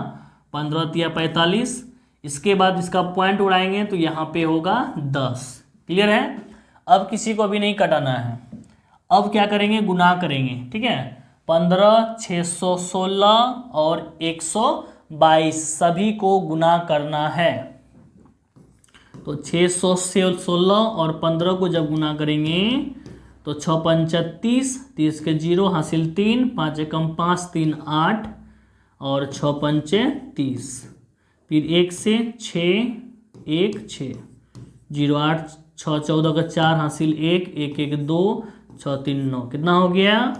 15 या 45। इसके बाद इसका पॉइंट उड़ाएंगे तो यहाँ पे होगा 10। क्लियर है, अब किसी को अभी नहीं कटाना है, अब क्या करेंगे गुना करेंगे। ठीक है, 15 616 और 122 सभी को गुना करना है, तो 616 और 15 को जब गुना करेंगे तो 6 5 30, 30 के 0 हासिल 3, 5 एकम 5 3 8 और 6 5 30, फिर 1 से 6 1 6 0 8 6 14 का 4 हासिल 1 1 1 2 6 3 9, कितना हो गया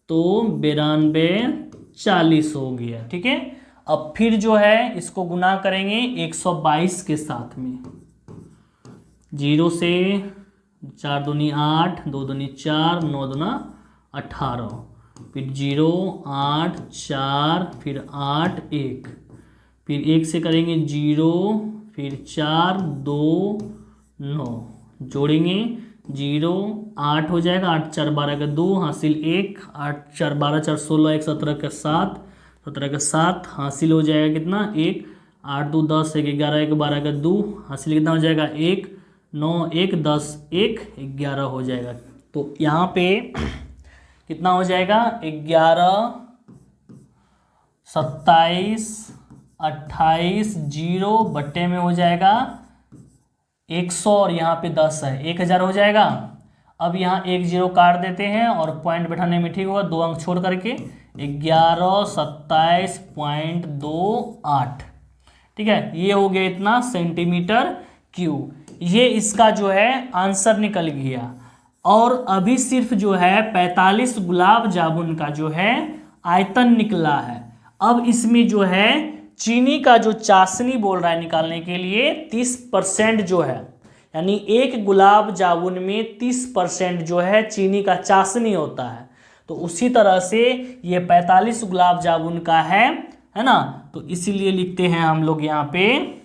तो 92 40 हो गया। ठीक है, अब फिर जो है इसको गुना करेंगे 122 के साथ में, 0 से 4 दूनी 8, 2 दूनी 4, 9 दूना 18, फिर 0 8 4, फिर 8 1, फिर 1 से करेंगे 0, फिर 4 2 9, जोड़ेंगे 0, 8 हो जाएगा, 8 4 12 का 2 हासिल 1, 8 4 12 4 16 1 17 का 7, 17 का 7 हासिल हो जाएगा कितना 1, 8 2 10 1 11 1 12 का 2 हासिल कितना हो जाएगा 1, 9 1 10 1 11 हो जाएगा। तो यहाँ पे कितना हो जाएगा 11 27 28 0 बट्टे में हो जाएगा 100 और यहाँ पे 10 है 1000 हो जाएगा। अब यहाँ 1 0 काट देते हैं और पॉइंट बैठाने में ठीक होगा, 2 अंक छोड़ करके 1127.28 ठीक है। ये हो गया इतना सेंटीमीटर क्यूब। ये इसका जो है आंसर निकल गया। और अभी सिर्फ जो है 45 गुलाब जामुन का जो है आयतन निकला है। अब इसमें जो है चीनी का जो चाशनी बोल रहा है निकालने के लिए 30% जो है, यानी एक गुलाब जामुन में 30% जो है चीनी का चाशनी होता है। तो उसी तरह से ये 45 गुलाब जामुन का है ना। तो इसीलिए लिखते हैं हम लोग यहाँ पे,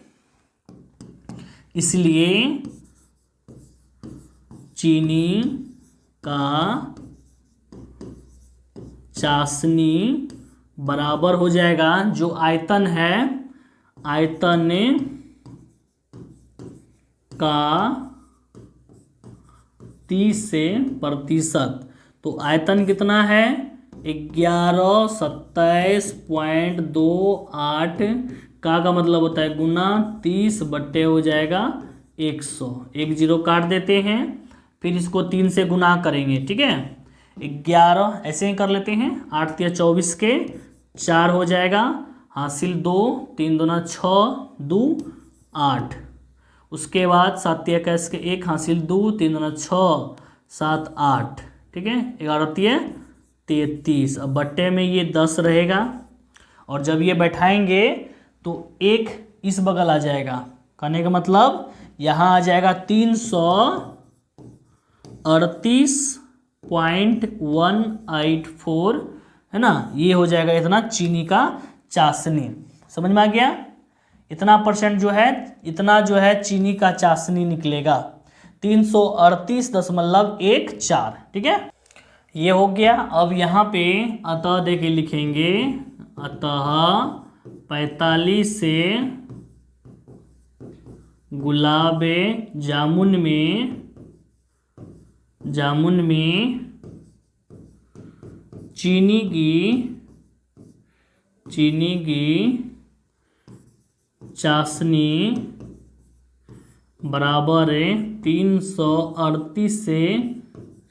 इसलिए चीनी का चाशनी बराबर हो जाएगा जो आयतन है, आयतन का 30%। तो आयतन कितना है 1127.28 का मतलब होता है गुना 30 बट्टे हो जाएगा 100। 1 0 काट देते हैं, फिर इसको 3 से गुना करेंगे ठीक है। 11 ऐसे ही कर लेते हैं, 8 या 24 के 4 हो जाएगा, हासिल 2 3 दूना 6 2 8। उसके बाद 7 या 21 के 1 हासिल 2 3 दूना 6 7 8 ठीक है। 11 33। अब बट्टे में ये 10 रहेगा और जब ये बैठाएंगे तो 1 इस बगल आ जाएगा, कहने का मतलब यहाँ आ जाएगा 338.184 है ना। ये हो जाएगा इतना चीनी का चाशनी। समझ में आ गया, इतना परसेंट जो है, इतना जो है चीनी का चाशनी निकलेगा 338.14 ठीक है। ये हो गया। अब यहाँ पे अतः देखिए लिखेंगे, अतः 45 से गुलाब जामुन में चीनी की चाशनी बराबर 338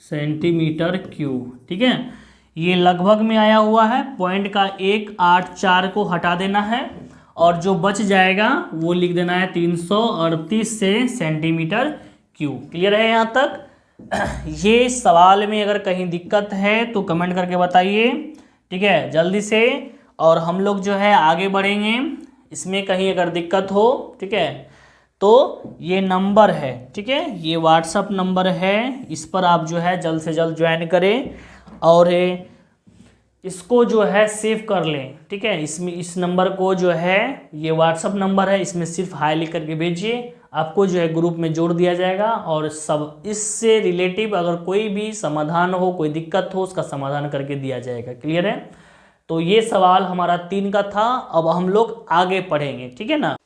सेंटीमीटर क्यूब ठीक है। ये लगभग में आया हुआ है, पॉइंट का 1 8 4 को हटा देना है और जो बच जाएगा वो लिख देना है 338 सेंटीमीटर क्यूब। क्लियर है यहाँ तक? ये सवाल में अगर कहीं दिक्कत है तो कमेंट करके बताइए ठीक है, जल्दी से। और हम लोग जो है आगे बढ़ेंगे, इसमें कहीं अगर दिक्कत हो ठीक है तो ये नंबर है ठीक है, ये व्हाट्सअप नंबर है, इस पर आप जो है जल्द से जल्द ज्वाइन करें और इसको जो है सेव कर लें ठीक है। इसमें इस नंबर को जो है, ये व्हाट्सअप नंबर है, इसमें सिर्फ हाई लिख करके भेजिए, आपको जो है ग्रुप में जोड़ दिया जाएगा और सब इससे रिलेटिव अगर कोई भी समाधान हो, कोई दिक्कत हो, उसका समाधान करके दिया जाएगा। क्लियर है? तो ये सवाल हमारा 3 का था। अब हम लोग आगे पढ़ेंगे ठीक है ना।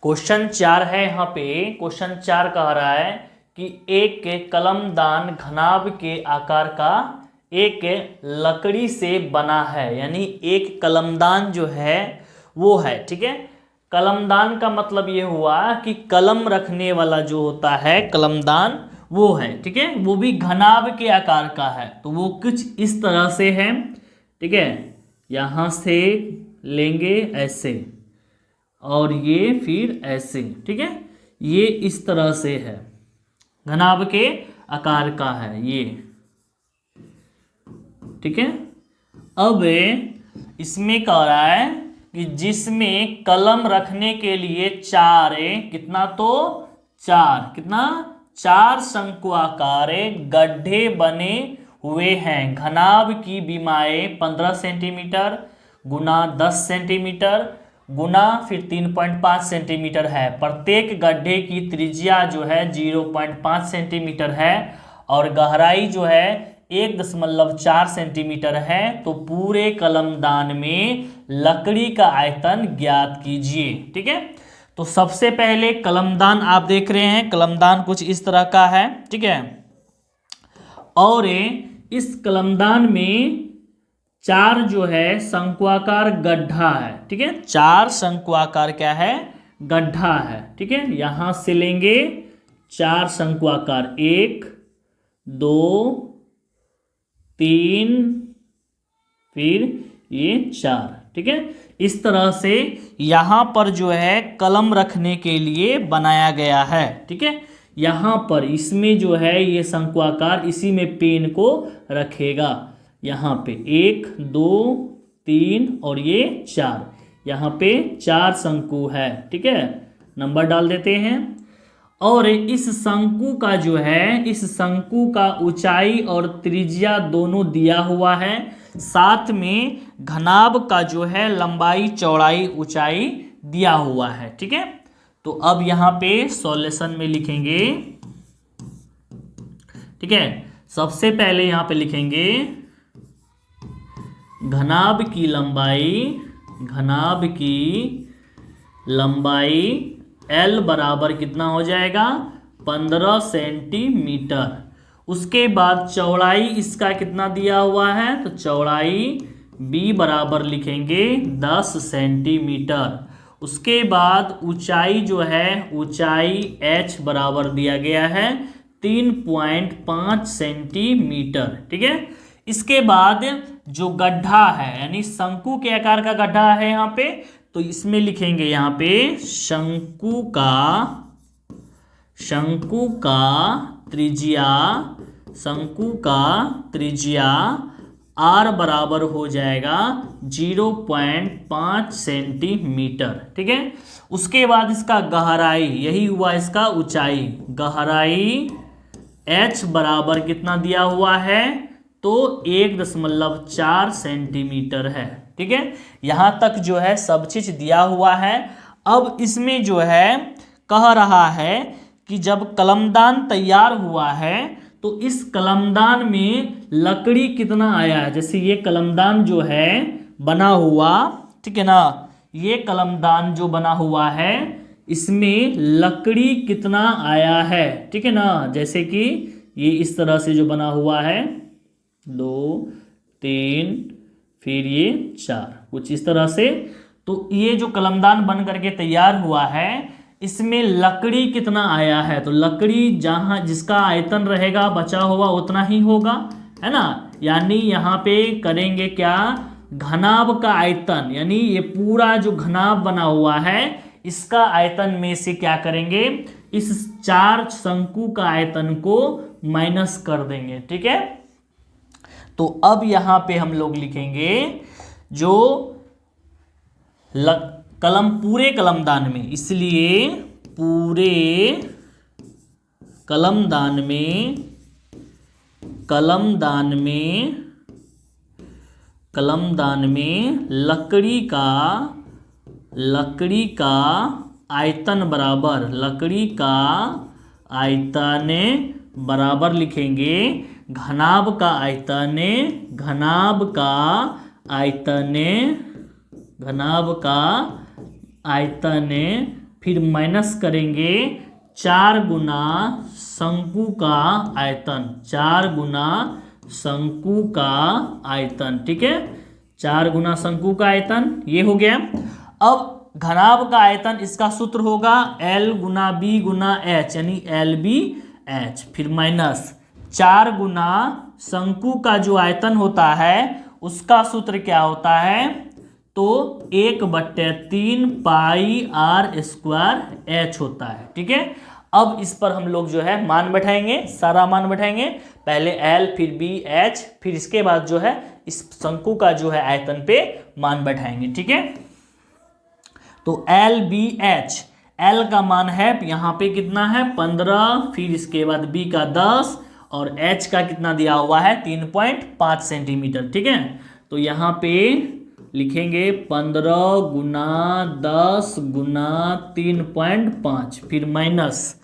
क्वेश्चन 4 है यहाँ पे। क्वेश्चन 4 कह रहा है कि एक कलमदान घनाभ के आकार का एक लकड़ी से बना है, यानी एक कलमदान जो है वो है ठीक है। कलमदान का मतलब ये हुआ कि कलम रखने वाला जो होता है कलमदान वो है ठीक है, वो भी घनाभ के आकार का है। तो वो कुछ इस तरह से है ठीक है, यहाँ से लेंगे ऐसे और ये फिर ऐसे ठीक है, ये इस तरह से है, घनाभ के आकार का है ये ठीक है। अब इसमें कह रहा है कि जिसमें कलम रखने के लिए 4 कितना तो 4 कितना 4 शंक्वाकार गड्ढे बने हुए हैं। घनाभ की बीमाएं 15 सेंटीमीटर गुना 10 सेंटीमीटर गुना फिर 3.5 सेंटीमीटर है। प्रत्येक गड्ढे की त्रिज्या जो है 0.5 सेंटीमीटर है और गहराई जो है 1.4 सेंटीमीटर है। तो पूरे कलमदान में लकड़ी का आयतन ज्ञात कीजिए। ठीक है, तो सबसे पहले कलमदान आप देख रहे हैं, कलमदान कुछ इस तरह का है। ठीक है, और इस कलमदान में 4 जो है शंक्वाकार गड्ढा है। ठीक है, 4 शंक्वाकार क्या है, गड्ढा है। ठीक है, यहां से लेंगे 4 शंक्वाकार, 1 2 3 फिर ये 4। ठीक है, इस तरह से यहां पर जो है कलम रखने के लिए बनाया गया है। ठीक है, यहां पर इसमें जो है ये शंक्वाकार, इसी में पेन को रखेगा। यहाँ पे 1 2 3 और ये 4, यहाँ पे 4 शंकु है। ठीक है, नंबर डाल देते हैं। और इस शंकु का जो है, इस शंकु का ऊंचाई और त्रिज्या दोनों दिया हुआ है, साथ में घनाभ का जो है लंबाई चौड़ाई ऊंचाई दिया हुआ है। ठीक है, तो अब यहाँ पे सॉल्यूशन में लिखेंगे। ठीक है, सबसे पहले यहाँ पे लिखेंगे घनाभ की लंबाई L बराबर कितना हो जाएगा, 15 सेंटीमीटर। उसके बाद चौड़ाई इसका कितना दिया हुआ है, तो चौड़ाई B बराबर लिखेंगे 10 सेंटीमीटर। उसके बाद ऊंचाई जो है, ऊंचाई H बराबर दिया गया है 3.5 सेंटीमीटर। ठीक है, इसके बाद जो गड्ढा है, यानी शंकु के आकार का गड्ढा है यहाँ पे, तो इसमें लिखेंगे यहाँ पे शंकु का त्रिज्या R बराबर हो जाएगा 0.5 सेंटीमीटर। ठीक है, उसके बाद इसका गहराई, यही हुआ इसका ऊंचाई, गहराई H बराबर कितना दिया हुआ है, तो 1.4 सेंटीमीटर है। ठीक है, यहां तक जो है सब चीज दिया हुआ है। अब इसमें जो है कह रहा है कि जब कलमदान तैयार हुआ है तो इस कलमदान में लकड़ी कितना आया है। जैसे ये कलमदान जो है बना हुआ, ठीक है ना, ये कलमदान जो बना हुआ है इसमें लकड़ी कितना आया है। ठीक है ना, जैसे कि ये इस तरह से जो बना हुआ है, 2 3 फिर ये 4, कुछ इस तरह से। तो ये जो कलमदान बन करके तैयार हुआ है, इसमें लकड़ी कितना आया है, तो लकड़ी जहां जिसका आयतन रहेगा बचा हुआ उतना ही होगा, है ना। यानी यहाँ पे करेंगे क्या, घनाभ का आयतन, यानी ये पूरा जो घनाभ बना हुआ है इसका आयतन में से क्या करेंगे, इस 4 शंकु का आयतन को माइनस कर देंगे। ठीक है, तो अब यहां पे हम लोग लिखेंगे जो पूरे कलमदान में, इसलिए पूरे कलमदान में लकड़ी का आयतन बराबर लिखेंगे घनाभ का आयतन, फिर माइनस करेंगे 4 गुना शंकु का आयतन, 4 गुना शंकु का आयतन। ठीक है, 4 गुना शंकु का आयतन, ये हो गया। अब घनाभ का आयतन, इसका सूत्र होगा L गुना B गुना H, यानी LBH, फिर माइनस 4 गुना शंकु का जो आयतन होता है उसका सूत्र क्या होता है, तो 1/3 पाई R² H होता है। ठीक है, अब इस पर हम लोग जो है मान बैठाएंगे, सारा मान बैठाएंगे, पहले L फिर B H, फिर इसके बाद जो है इस शंकु का जो है आयतन पे मान बैठाएंगे। ठीक है, तो LBH, L का मान है यहाँ पे कितना है 15, फिर इसके बाद B का 10 और H का कितना दिया हुआ है 3.5 सेंटीमीटर। ठीक है, तो यहाँ पे लिखेंगे 15 गुना 10 गुना 3.5, फिर माइनस,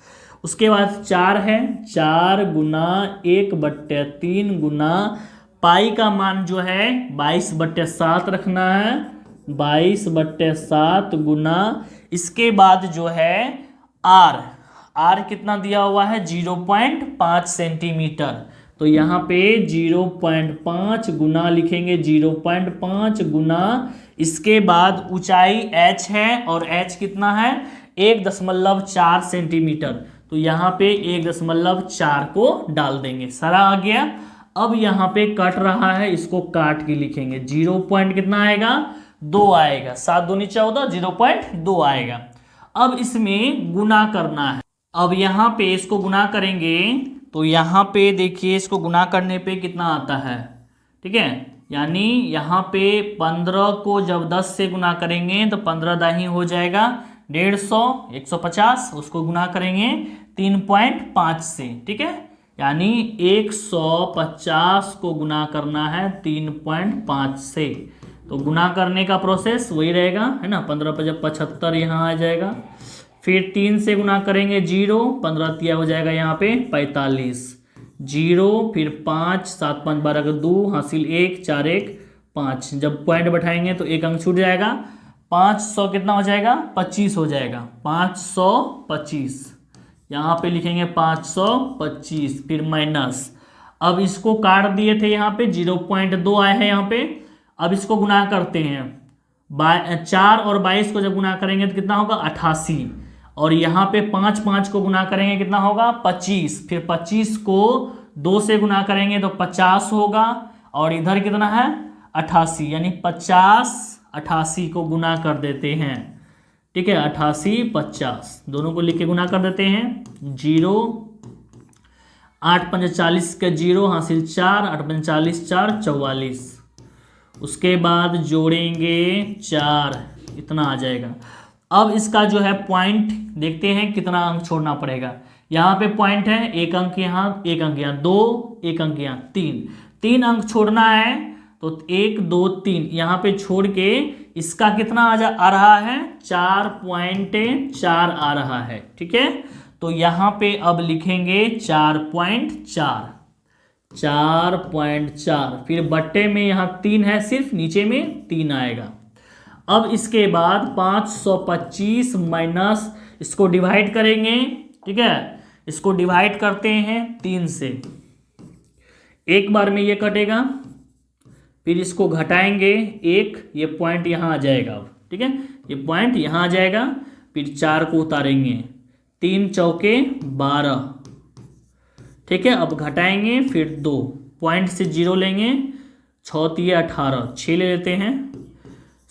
उसके बाद 4 है, 4 गुना 1/3 गुना पाई का मान जो है 22/7 रखना है, 22/7 गुना, इसके बाद जो है आर कितना दिया हुआ है 0.5 सेंटीमीटर, तो यहाँ पे 0.5 गुना लिखेंगे 0.5 गुना, इसके बाद ऊंचाई h है और h कितना है 1.4 सेंटीमीटर, तो यहाँ पे 1.4 को डाल देंगे, सारा आ गया। अब यहाँ पे कट रहा है, इसको काट के लिखेंगे, 0 पॉइंट कितना आएगा 2 आएगा, 7 दूनी 14, 0.2 आएगा। अब इसमें गुना करना है, अब यहाँ पे इसको गुना करेंगे तो यहाँ पे देखिए इसको गुना करने पे कितना आता है, ठीक है, यानी यहाँ पे 15 को जब 10 से गुना करेंगे तो 15 दाही हो जाएगा 150, 150, उसको गुना करेंगे 3.5 से, ठीक है, यानी 150 को गुना करना है 3.5 से, तो गुना करने का प्रोसेस वही रहेगा, है ना, 15 × 75 यहाँ आ जाएगा, फिर 3 से गुना करेंगे 0, 15 तिया हो जाएगा यहाँ पे 45, 0, फिर 5, 7 5 12 का 2 हासिल 1, 4 1 5, जब पॉइंट बैठाएंगे तो एक अंक छूट जाएगा, 500 कितना हो जाएगा 25 हो जाएगा, 525, यहाँ पे लिखेंगे 525, फिर माइनस, अब इसको काट दिए थे यहाँ पे 0.2 आए हैं यहाँ पे, अब इसको गुना करते हैं, 4 और 22 को जब गुना करेंगे तो कितना होगा 88, और यहाँ पे 5 5 को गुना करेंगे कितना होगा 25, फिर 25 को 2 से गुना करेंगे तो 50 होगा, और इधर कितना है 88, यानी 50 88 को गुना कर देते हैं, ठीक है, 88 50 दोनों को लिख के गुना कर देते हैं, 0 8 5 40 का 0 हासिल 4, 8 5 40 4 44, उसके बाद जोड़ेंगे 4, इतना आ जाएगा। अब इसका जो है पॉइंट देखते हैं कितना अंक छोड़ना पड़ेगा, यहाँ पे पॉइंट है, एक अंक यहाँ, एक अंक यहाँ, 2, एक अंक यहाँ, 3 अंक छोड़ना है, तो 1 2 3 यहाँ पे छोड़ के इसका कितना आ रहा है 4.4 आ रहा है, ठीक है, तो यहाँ पे अब लिखेंगे 4.4, 4.4, फिर बट्टे में यहाँ 3 है सिर्फ, नीचे में 3 आएगा। अब इसके बाद 525 माइनस, इसको डिवाइड करेंगे, ठीक है, इसको डिवाइड करते हैं 3 से, एक बार में ये कटेगा, फिर इसको घटाएंगे 1, ये पॉइंट यहाँ आ जाएगा, अब ठीक है, ये पॉइंट यहाँ आ जाएगा, फिर 4 को उतारेंगे, 3 चौके 12, ठीक है, अब घटाएंगे, फिर 2 पॉइंट से 0 लेंगे, 6 तिये 18, 6 ले लेते हैं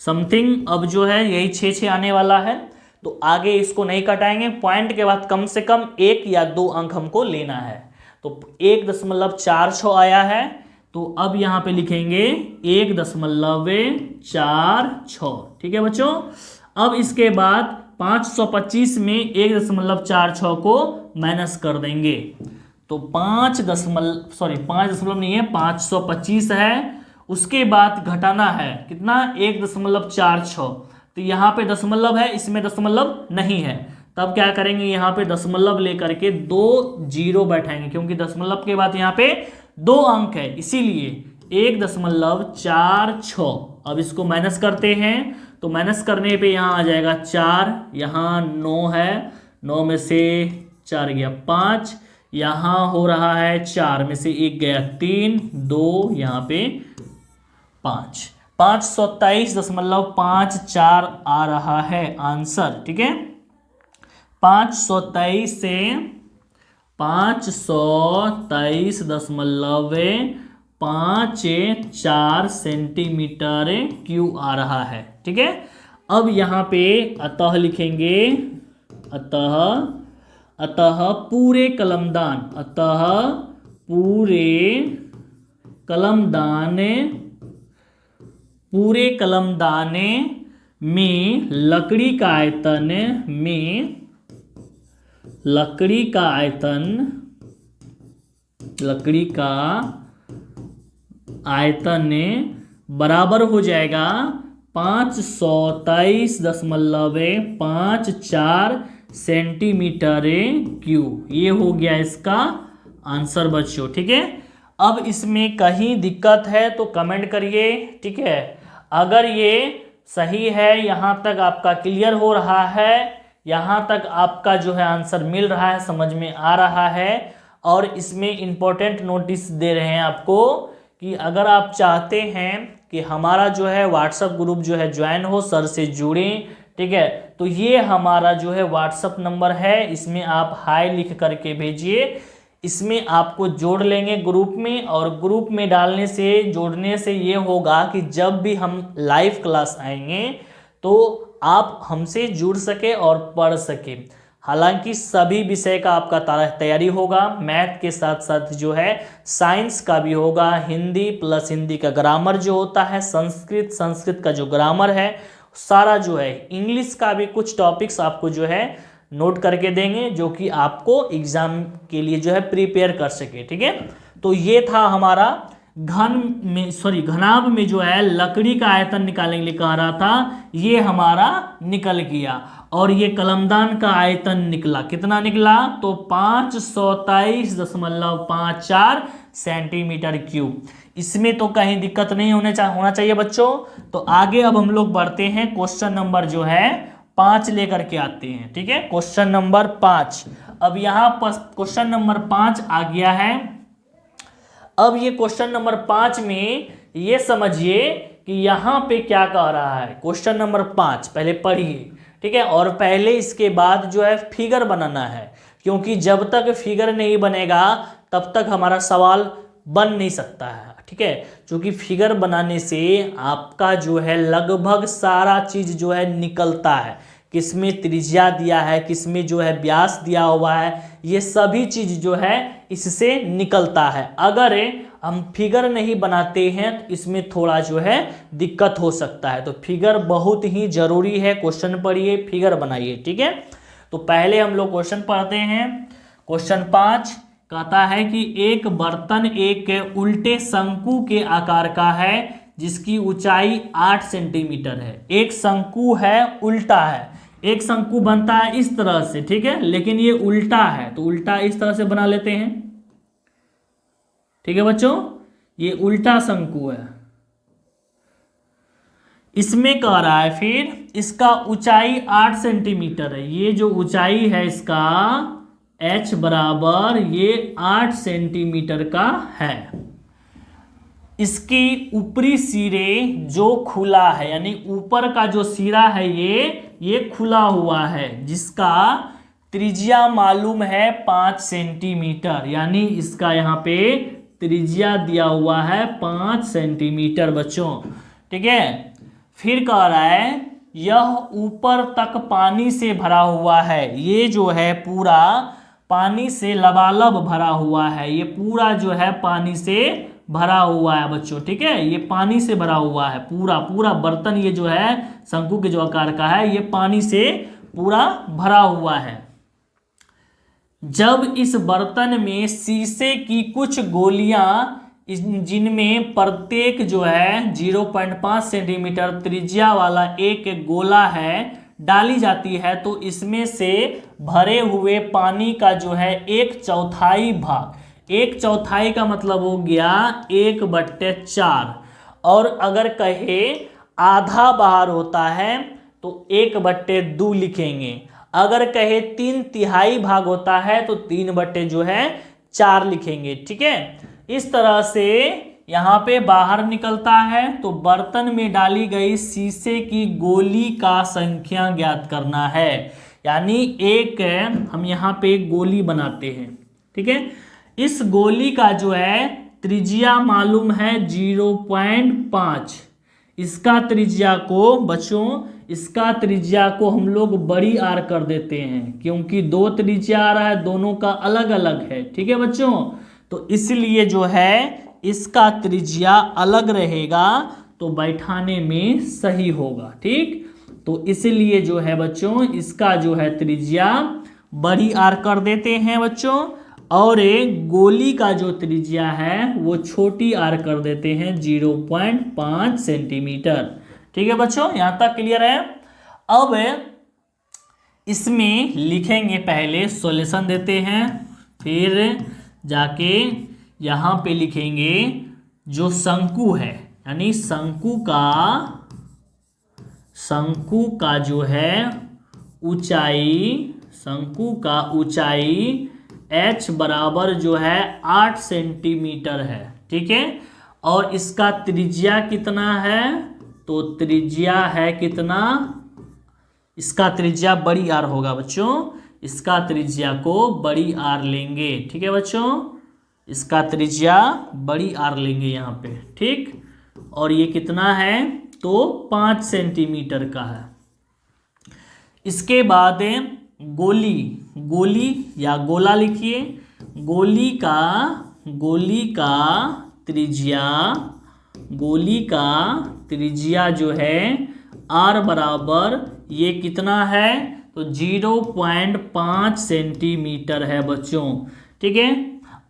समथिंग, अब जो है यही 6 आने वाला है, तो आगे इसको नहीं कटाएंगे, पॉइंट के बाद कम से कम 1 या 2 अंक हमको लेना है, तो 1.46 आया है, तो अब यहाँ पे लिखेंगे 1.46, ठीक है बच्चों। अब इसके बाद 525 में 1.46 को माइनस कर देंगे, तो 5 नहीं है 525 है, उसके बाद घटाना है कितना 1.46, तो यहाँ पे दशमलव है, इसमें दशमलव नहीं है, तब क्या करेंगे यहाँ पे दशमलव लेकर के 2 0 बैठाएंगे, क्योंकि दशमलव के बाद यहाँ पे 2 अंक है, इसीलिए 1.46। अब इसको माइनस करते हैं, तो माइनस करने पे यहाँ आ जाएगा 4, यहाँ 9 है, 9 में से 4 गया 5, यहाँ हो रहा है 4 में से 1 गया 3, 2 यहाँ पे 5, 527.54 आ रहा है आंसर, ठीक है, 523 से 523.54 सेंटीमीटर क्यूब आ रहा है, ठीक है। अब यहाँ पे अतः लिखेंगे, अतः पूरे कलमदान, अतः पूरे कलमदान में लकड़ी का आयतन बराबर हो जाएगा 523.54 सेंटीमीटर क्यूब। ये हो गया इसका आंसर बच्चों। ठीक है, अब इसमें कहीं दिक्कत है तो कमेंट करिए। ठीक है, अगर ये सही है, यहाँ तक आपका क्लियर हो रहा है, यहाँ तक आपका जो है आंसर मिल रहा है, समझ में आ रहा है, और इसमें इंपॉर्टेंट नोटिस दे रहे हैं आपको कि अगर आप चाहते हैं कि हमारा जो है व्हाट्सएप ग्रुप जो है ज्वाइन हो, सर से जुड़ें, ठीक है, तो ये हमारा जो है व्हाट्सएप नंबर है, इसमें आप हाय लिख करके भेजिए। इसमें आपको जोड़ लेंगे ग्रुप में, और ग्रुप में डालने से, जोड़ने से ये होगा कि जब भी हम लाइव क्लास आएंगे तो आप हमसे जुड़ सके और पढ़ सके। हालांकि सभी विषय का आपका तैयारी होगा, मैथ के साथ साथ जो है साइंस का भी होगा, हिंदी प्लस हिंदी का ग्रामर जो होता है, संस्कृत का जो ग्रामर है सारा जो है, इंग्लिश का भी कुछ टॉपिक्स आपको जो है नोट करके देंगे, जो कि आपको एग्जाम के लिए जो है प्रिपेयर कर सके। ठीक है, तो ये था हमारा घनाभ में जो है लकड़ी का आयतन निकालने के लिए कह रहा था, ये हमारा निकल गया। और ये कलमदान का आयतन निकला, कितना निकला? तो 523.54 सेंटीमीटर क्यूब। इसमें तो कहीं दिक्कत नहीं होना चाहिए बच्चों। तो आगे अब हम लोग बढ़ते हैं, क्वेश्चन नंबर जो है 5 लेकर के आते हैं। ठीक है, क्वेश्चन नंबर 5। अब यहाँ पर क्वेश्चन नंबर 5 आ गया है। अब ये क्वेश्चन नंबर 5 में ये समझिए कि यहाँ पे क्या कह रहा है। क्वेश्चन नंबर 5 पहले पढ़िए, ठीक है, और पहले इसके बाद जो है फिगर बनाना है, क्योंकि जब तक फिगर नहीं बनेगा तब तक हमारा सवाल बन नहीं सकता है। ठीक है, क्योंकि फिगर बनाने से आपका जो है लगभग सारा चीज जो है निकलता है, किसमें त्रिज्या दिया है, किसमें जो है व्यास दिया हुआ है, ये सभी चीज जो है इससे निकलता है। अगर हम फिगर नहीं बनाते हैं तो इसमें थोड़ा जो है दिक्कत हो सकता है। तो फिगर बहुत ही जरूरी है, क्वेश्चन पढ़िए, फिगर बनाइए। ठीक है, तो पहले हम लोग क्वेश्चन पढ़ते हैं। क्वेश्चन 5 कहता है कि एक बर्तन एक उल्टे शंकु के आकार का है जिसकी ऊंचाई 8 सेंटीमीटर है। एक शंकु है, उल्टा है। एक शंकु बनता है इस तरह से, ठीक है, लेकिन ये उल्टा है, तो उल्टा इस तरह से बना लेते हैं। ठीक है बच्चों, ये उल्टा शंकु है। इसमें कह रहा है फिर इसका ऊंचाई 8 सेंटीमीटर है। ये जो ऊंचाई है इसका h बराबर ये 8 सेंटीमीटर का है। इसकी ऊपरी सिरे जो खुला है, यानी ऊपर का जो सिरा है ये खुला हुआ है, जिसका त्रिज्या मालूम है 5 सेंटीमीटर, यानी इसका यहाँ पे त्रिज्या दिया हुआ है 5 सेंटीमीटर बच्चों। ठीक है, फिर कह रहा है यह ऊपर तक पानी से भरा हुआ है। ये जो है पूरा पानी से लबालब भरा हुआ है, ये पूरा जो है पानी से भरा हुआ है बच्चों। ठीक है, ये पानी से भरा हुआ है, पूरा बर्तन ये जो है शंकु के जो आकार का है ये पानी से पूरा भरा हुआ है। जब इस बर्तन में शीशे की कुछ गोलियां जिनमें प्रत्येक जो है 0.5 सेंटीमीटर त्रिज्या वाला एक गोला है डाली जाती है, तो इसमें से भरे हुए पानी का जो है 1/4 भाग, 1/4 का मतलब हो गया 1/4, और अगर कहे आधा बाहर होता है तो 1/2 लिखेंगे। अगर कहे 3/3 भाग होता है तो 3/4 लिखेंगे। ठीक है, इस तरह से यहाँ पे बाहर निकलता है। तो बर्तन में डाली गई शीशे की गोली का संख्या ज्ञात करना है, यानी एक हम यहाँ पे एक गोली बनाते हैं। ठीक है, इस गोली का जो है त्रिज्या मालूम है 0.5। इसका त्रिज्या को बच्चों, इसका त्रिज्या को हम लोग बड़ी आर कर देते हैं, क्योंकि 2 त्रिज्या आ रहा है, दोनों का अलग अलग है। ठीक है बच्चों, तो इसलिए जो है इसका त्रिज्या अलग रहेगा तो बैठाने में सही होगा। ठीक, तो इसलिए जो है बच्चों इसका जो है त्रिज्या बड़ी आर कर देते हैं बच्चों, और एक गोली का जो त्रिज्या है वो छोटी आर कर देते हैं 0.5 सेंटीमीटर। ठीक है बच्चों, यहां तक क्लियर है। अब इसमें लिखेंगे, पहले सॉल्यूशन देते हैं, फिर जाके यहां पे लिखेंगे जो शंकु है, यानी शंकु का जो है ऊंचाई, शंकु का ऊंचाई h बराबर जो है 8 सेंटीमीटर है। ठीक है, और इसका त्रिज्या कितना है, तो त्रिज्या है कितना, इसका त्रिज्या बड़ी आर होगा बच्चों, इसका त्रिज्या को बड़ी आर लेंगे। ठीक है बच्चों, इसका त्रिज्या बड़ी आर लेंगे यहाँ पे। ठीक, और ये कितना है, तो 5 सेंटीमीटर का है। इसके बाद गोली या गोला लिखिए। गोली का त्रिज्या जो है r बराबर ये कितना है, तो 0.5 सेंटीमीटर है बच्चों। ठीक है,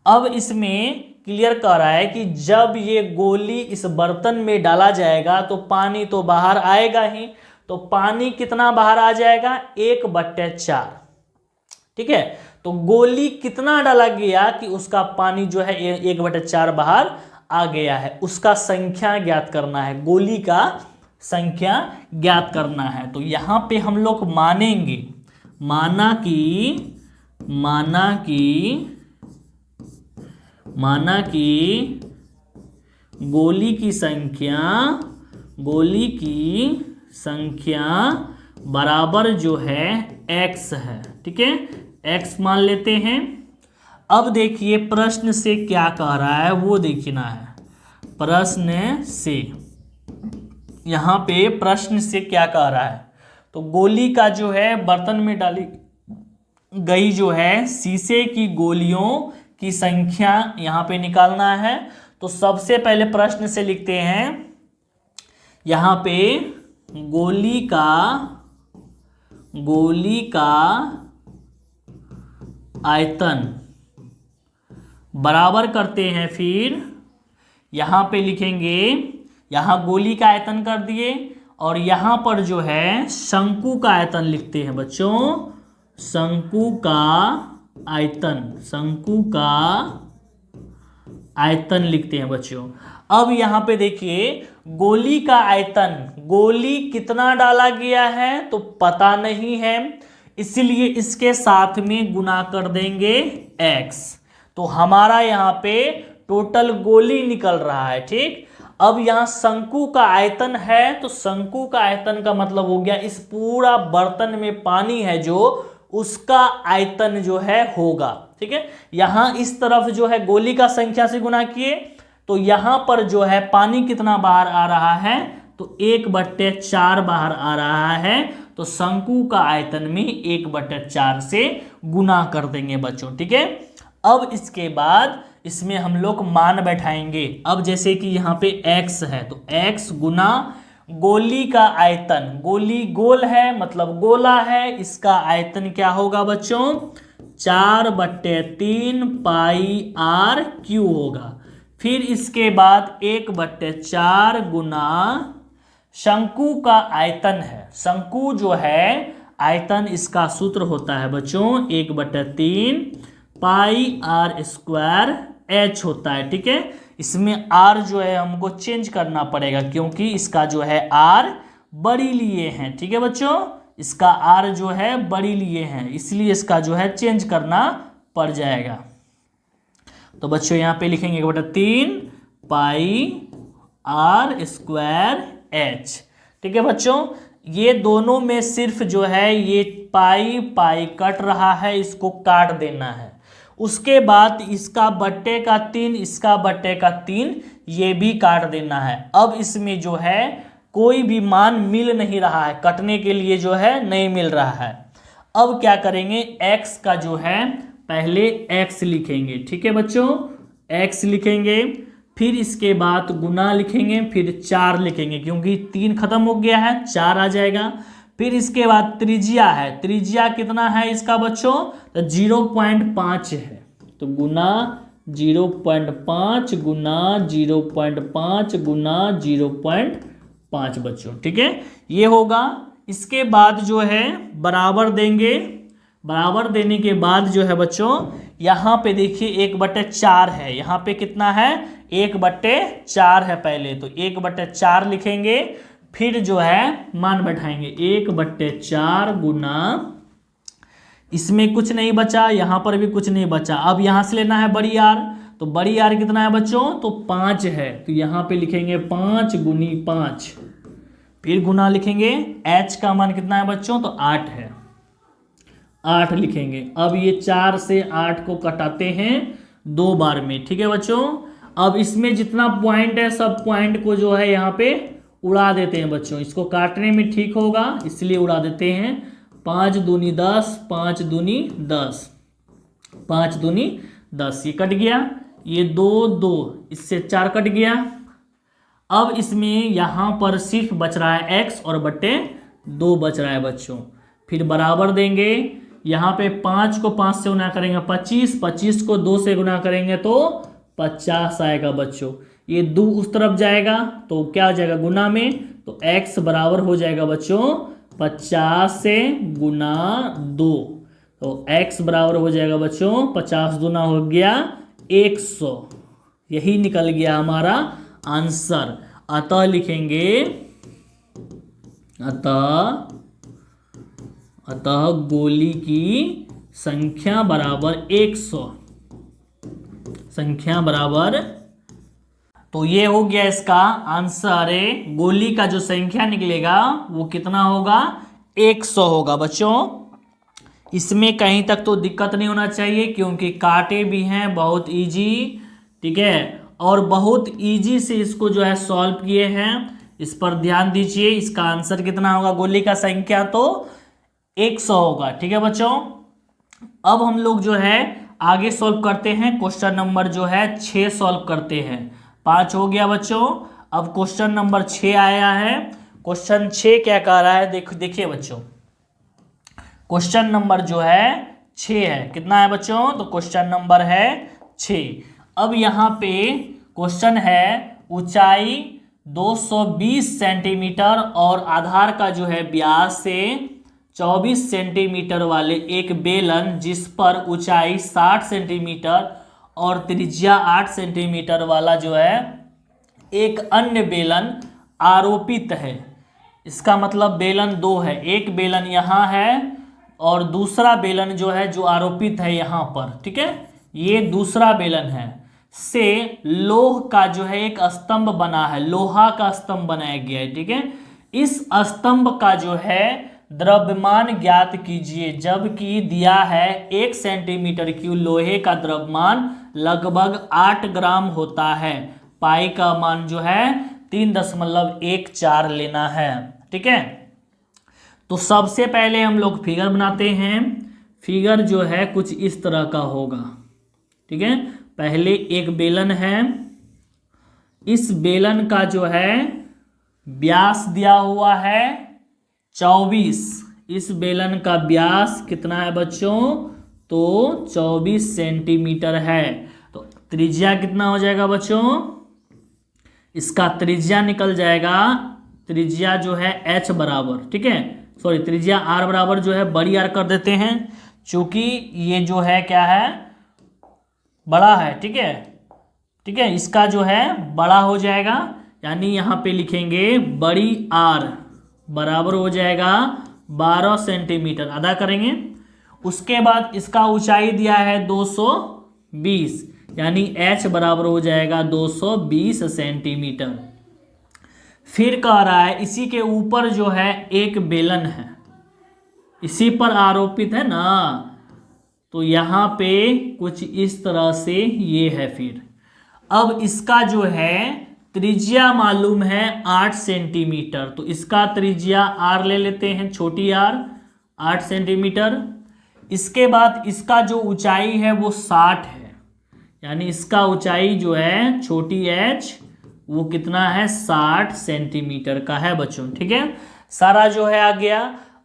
अब इसमें क्लियर कर रहा है कि जब ये गोली इस बर्तन में डाला जाएगा तो पानी तो बाहर आएगा ही, तो पानी कितना बाहर आ जाएगा, 1/4। ठीक है, तो गोली कितना डाला गया कि उसका पानी जो है 1/4 बाहर आ गया है, उसका संख्या ज्ञात करना है, गोली का संख्या ज्ञात करना है। तो यहां पे हम लोग मानेंगे, माना कि गोली की संख्या बराबर जो है x है। ठीक है, x मान लेते हैं। अब देखिए प्रश्न से क्या कह रहा है वो देखना है। प्रश्न से, यहाँ पे प्रश्न से क्या कह रहा है, तो गोली का जो है बर्तन में डाली गई जो है शीशे की गोलियों की संख्या यहाँ पे निकालना है। तो सबसे पहले प्रश्न से लिखते हैं, यहाँ पे गोली का आयतन बराबर करते हैं, फिर यहाँ पे लिखेंगे, यहाँ गोली का आयतन कर दिए और यहाँ पर जो है शंकु का आयतन लिखते हैं बच्चों, शंकु का आयतन लिखते हैं बच्चों। अब यहाँ पे देखिए गोली का आयतन, गोली कितना डाला गया है तो पता नहीं है, इसलिए इसके साथ में गुना कर देंगे x। तो हमारा यहाँ पे टोटल गोली निकल रहा है। ठीक, अब यहाँ शंकु का आयतन है, तो शंकु का आयतन का मतलब हो गया इस पूरा बर्तन में पानी है जो, उसका आयतन जो है होगा। ठीक है, यहाँ इस तरफ जो है गोली का संख्या से गुना किए, तो यहाँ पर जो है पानी कितना बाहर आ रहा है, तो 1/4 बाहर आ रहा है। तो शंकु का आयतन में 1/4 से गुना कर देंगे बच्चों। ठीक है, अब इसके बाद इसमें हम लोग मान बैठाएंगे। अब जैसे कि यहाँ पे x है, तो x गुना गोली का आयतन, गोली गोल है मतलब गोला है, इसका आयतन क्या होगा बच्चों, 4/3 पाई r क्यू होगा। फिर इसके बाद 1/4 गुना शंकु का आयतन है, शंकु जो है आयतन, इसका सूत्र होता है बच्चों 1/3 पाई r स्क्वायर h होता है। ठीक है, इसमें r जो है हमको चेंज करना पड़ेगा क्योंकि इसका जो है r बड़ी लिए हैं। ठीक है बच्चों, इसका r जो है बड़ी लिए हैं, इसलिए इसका जो है चेंज करना पड़ जाएगा। तो बच्चों यहाँ पे लिखेंगे 1/3 पाई r स्क्वायर h। ठीक है बच्चों, ये दोनों में सिर्फ जो है ये पाई पाई कट रहा है, इसको काट देना है। उसके बाद इसका बट्टे का 3, इसका बट्टे का 3, ये भी काट देना है। अब इसमें जो है कोई भी मान मिल नहीं रहा है, कटने के लिए जो है नहीं मिल रहा है। अब क्या करेंगे, x का जो है पहले x लिखेंगे। ठीक है बच्चों, x लिखेंगे, फिर इसके बाद गुना लिखेंगे, फिर 4 लिखेंगे क्योंकि 3 खत्म हो गया है, 4 आ जाएगा। फिर इसके बाद त्रिज्या है, त्रिज्या कितना है इसका बच्चों, तो 0.5 है, तो गुना 0.5 गुना 0.5 गुना 0.5 5 बच्चों। ठीक है, ये होगा। इसके बाद जो है बराबर देंगे, बराबर देने के बाद जो है बच्चों यहाँ पे देखिए 1/4 है, यहाँ पे कितना है 1/4 है पहले, तो 1/4 लिखेंगे, फिर जो है मान बैठाएंगे 1/4 गुना, इसमें कुछ नहीं बचा, यहाँ पर भी कुछ नहीं बचा। अब यहाँ से लेना है बड़ी आर, तो बड़ी आर कितना है बच्चों, तो 5 है, तो यहाँ पे लिखेंगे 5 गुनी 5, फिर गुना लिखेंगे, h का मान कितना है बच्चों, तो 8 है, 8 लिखेंगे। अब ये 4 से 8 को कटाते हैं 2 बार में। ठीक है बच्चों, अब इसमें जितना पॉइंट है सब पॉइंट को जो है यहाँ पे उड़ा देते हैं बच्चों, इसको काटने में ठीक होगा इसलिए उड़ा देते हैं। 5 दूनी 10, 5 दूनी 10, 5 दूनी 10, ये कट गया, ये 2 2, इससे 4 कट गया। अब इसमें यहाँ पर सिर्फ बच रहा है x और बट्टे 2 बच रहा है बच्चों। फिर बराबर देंगे, यहाँ पे 5 को 5 से गुना करेंगे 25, 25 को 2 से गुना करेंगे तो 50 आएगा बच्चों। ये 2 उस तरफ जाएगा तो क्या हो जाएगा गुना में, तो x बराबर हो जाएगा बच्चों 50 से गुना 2, तो x बराबर हो जाएगा बच्चों 50 गुना हो गया 100, यही निकल गया हमारा आंसर। अतः लिखेंगे, अतः गोली की संख्या बराबर 100, संख्या बराबर, तो ये हो गया इसका आंसर। गोली का जो संख्या निकलेगा वो कितना होगा, 100 होगा बच्चों। इसमें कहीं तक तो दिक्कत नहीं होना चाहिए क्योंकि काटे भी हैं, बहुत इजी। ठीक है, और बहुत इजी से इसको जो है सॉल्व किए हैं, इस पर ध्यान दीजिए। इसका आंसर कितना होगा, गोली का संख्या तो 100 होगा। ठीक है बच्चों, अब हम लोग जो है आगे सॉल्व करते हैं। क्वेश्चन नंबर जो है 6 सॉल्व करते हैं। 5 हो गया बच्चों, अब क्वेश्चन नंबर 6 आया है। क्वेश्चन 6 क्या कह रहा है, देखिए बच्चों, क्वेश्चन नंबर जो है 6 है, कितना है बच्चों, तो क्वेश्चन नंबर है 6। अब यहाँ पे क्वेश्चन है ऊंचाई 220 सेंटीमीटर और आधार का जो है व्यास से 24 सेंटीमीटर वाले एक बेलन जिस पर ऊंचाई 60 सेंटीमीटर और त्रिज्या 8 सेंटीमीटर वाला जो है एक अन्य बेलन आरोपित है। इसका मतलब बेलन 2 है, एक बेलन यहाँ है और दूसरा बेलन जो है जो आरोपित है यहाँ पर। ठीक है, ये दूसरा बेलन है, से लोह का जो है एक स्तंभ बना है, लोहा का स्तंभ बनाया गया है। ठीक है, इस स्तंभ का जो है द्रव्यमान ज्ञात कीजिए, जबकि दिया है 1 सेंटीमीटर क्यूब लोहे का द्रव्यमान लगभग 8 ग्राम होता है। पाई का मान जो है 3.14 लेना है। ठीक है, तो सबसे पहले हम लोग फिगर बनाते हैं। फिगर जो है कुछ इस तरह का होगा। ठीक है, पहले एक बेलन है, इस बेलन का जो है व्यास दिया हुआ है 24, इस बेलन का व्यास कितना है बच्चों, तो 24 सेंटीमीटर है। तो त्रिज्या कितना हो जाएगा बच्चों, इसका त्रिज्या निकल जाएगा, त्रिज्या जो है h बराबर, ठीक है, सॉरी त्रिज्या r बराबर जो है बड़ी r कर देते हैं, चूंकि ये जो है क्या है बड़ा है। ठीक है, ठीक है, इसका जो है बड़ा हो जाएगा, यानी यहाँ पे लिखेंगे बड़ी r बराबर हो जाएगा 12 सेंटीमीटर, अदा करेंगे। उसके बाद इसका ऊंचाई दिया है 220, यानी h बराबर हो जाएगा 220 सेंटीमीटर। फिर कह रहा है इसी के ऊपर जो है एक बेलन है, इसी पर आरोपित है ना, तो यहाँ पे कुछ इस तरह से ये है। फिर अब इसका जो है त्रिज्या मालूम है 8 सेंटीमीटर, तो इसका त्रिज्या r ले लेते हैं, छोटी r 8 सेंटीमीटर। इसके बाद इसका जो ऊंचाई है वो 60 है, यानी इसका ऊंचाई जो है छोटी h वो कितना है 60 सेंटीमीटर का है बच्चों। ठीक है, सारा जो है आ गया।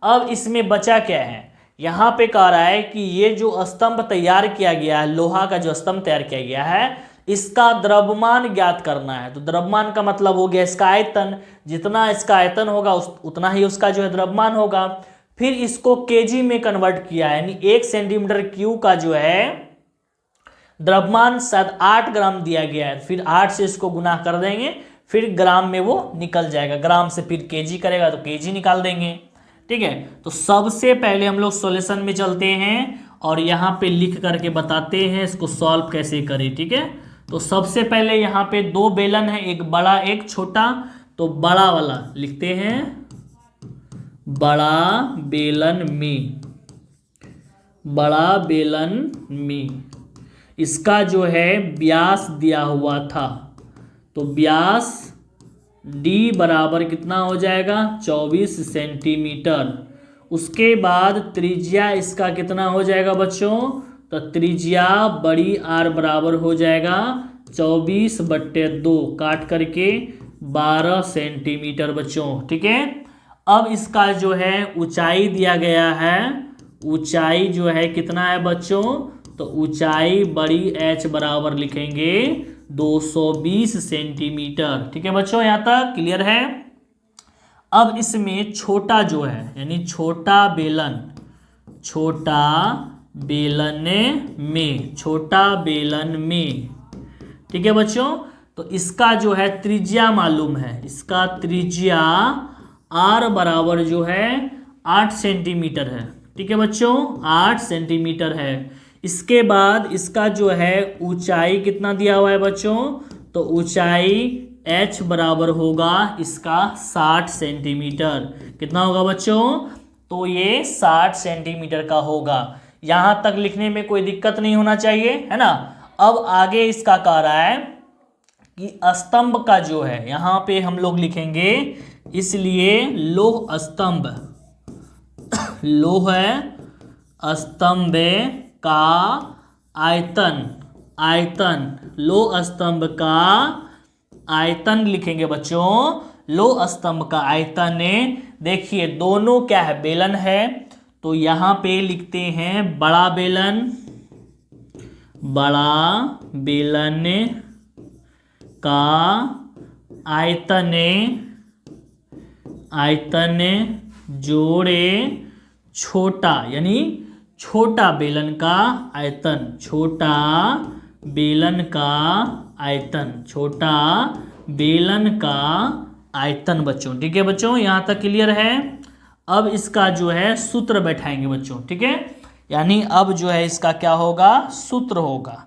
अब इसमें बचा क्या है, यहाँ पे कह रहा है कि ये जो स्तंभ तैयार किया गया है, लोहा का जो स्तंभ तैयार किया गया है, इसका द्रव्यमान ज्ञात करना है। तो द्रव्यमान का मतलब हो गया इसका आयतन, जितना इसका आयतन होगा उतना ही उसका जो है द्रव्यमान होगा। फिर इसको केजी में कन्वर्ट किया है, यानी 1 सेंटीमीटर क्यूब का जो है द्रव्यमान शायद 8 ग्राम दिया गया है। फिर 8 से इसको गुना कर देंगे, फिर ग्राम में वो निकल जाएगा, ग्राम से फिर केजी करेगा तो केजी निकाल देंगे। ठीक है, तो सबसे पहले हम लोग सॉल्यूशन में चलते हैं और यहाँ पे लिख करके बताते हैं इसको सॉल्व कैसे करें। ठीक है, तो सबसे पहले यहाँ पे 2 बेलन है, एक बड़ा एक छोटा। तो बड़ा वाला लिखते हैं, बड़ा बेलन में, बड़ा बेलन में इसका जो है व्यास दिया हुआ था। तो व्यास d बराबर कितना हो जाएगा 24 सेंटीमीटर। उसके बाद त्रिज्या इसका कितना हो जाएगा बच्चों, तो त्रिज्या बड़ी r बराबर हो जाएगा 24/2 काट करके 12 सेंटीमीटर बच्चों। ठीक है, अब इसका जो है ऊंचाई दिया गया है, ऊंचाई जो है कितना है बच्चों, तो ऊंचाई बड़ी h बराबर लिखेंगे 220 सेंटीमीटर। ठीक है बच्चों, यहाँ तक क्लियर है। अब इसमें छोटा जो है यानी छोटा बेलन, छोटा बेलन में, छोटा बेलन में, ठीक है बच्चों, तो इसका जो है त्रिज्या मालूम है, इसका त्रिज्या r बराबर जो है 8 सेंटीमीटर है। ठीक है बच्चों, 8 सेंटीमीटर है। इसके बाद इसका जो है ऊंचाई कितना दिया हुआ है बच्चों, तो ऊंचाई h बराबर होगा इसका 60 सेंटीमीटर। कितना होगा बच्चों, तो ये 60 सेंटीमीटर का होगा। यहाँ तक लिखने में कोई दिक्कत नहीं होना चाहिए, है ना। अब आगे इसका कह रहा है कि स्तंभ का जो है, यहाँ पे हम लोग लिखेंगे इसलिए लोह स्तंभ, लोह स्तंभ का आयतन, आयतन, लोह स्तंभ का आयतन लिखेंगे बच्चों। लोह स्तंभ का आयतन, देखिए दोनों क्या है, बेलन है, तो यहां पे लिखते हैं बड़ा बेलन, बड़ा बेलन का आयतन, आयतन जोड़े छोटा, यानी छोटा बेलन का आयतन, छोटा बेलन का आयतन, छोटा बेलन का आयतन बच्चों। ठीक है बच्चों, यहाँ तक क्लियर है। अब इसका जो है सूत्र बैठाएंगे बच्चों। ठीक है, यानी अब जो है इसका क्या होगा, सूत्र होगा।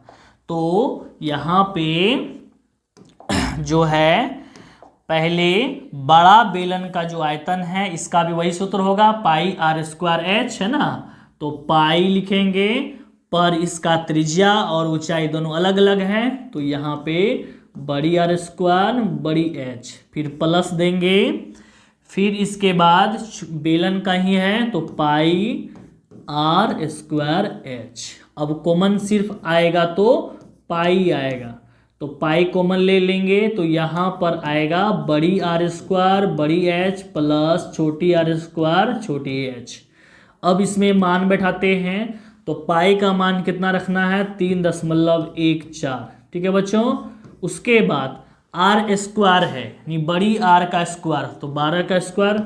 तो यहाँ पे जो है पहले बड़ा बेलन का जो आयतन है इसका भी वही सूत्र होगा, पाई r²h, है ना। तो पाई लिखेंगे, पर इसका त्रिज्या और ऊंचाई दोनों अलग अलग हैं, तो यहाँ पे बड़ी r², बड़ी h, फिर प्लस देंगे। फिर इसके बाद बेलन का ही है तो पाई r²h। अब कॉमन सिर्फ आएगा तो पाई आएगा, तो पाई कॉमन ले लेंगे, तो यहाँ पर आएगा बड़ी r², बड़ी h प्लस छोटी r², छोटी h। अब इसमें मान बैठाते हैं, तो पाई का मान कितना रखना है 3.14। ठीक है बच्चों, उसके बाद r² है यानी बड़ी r का स्क्वायर, तो 12 का स्क्वायर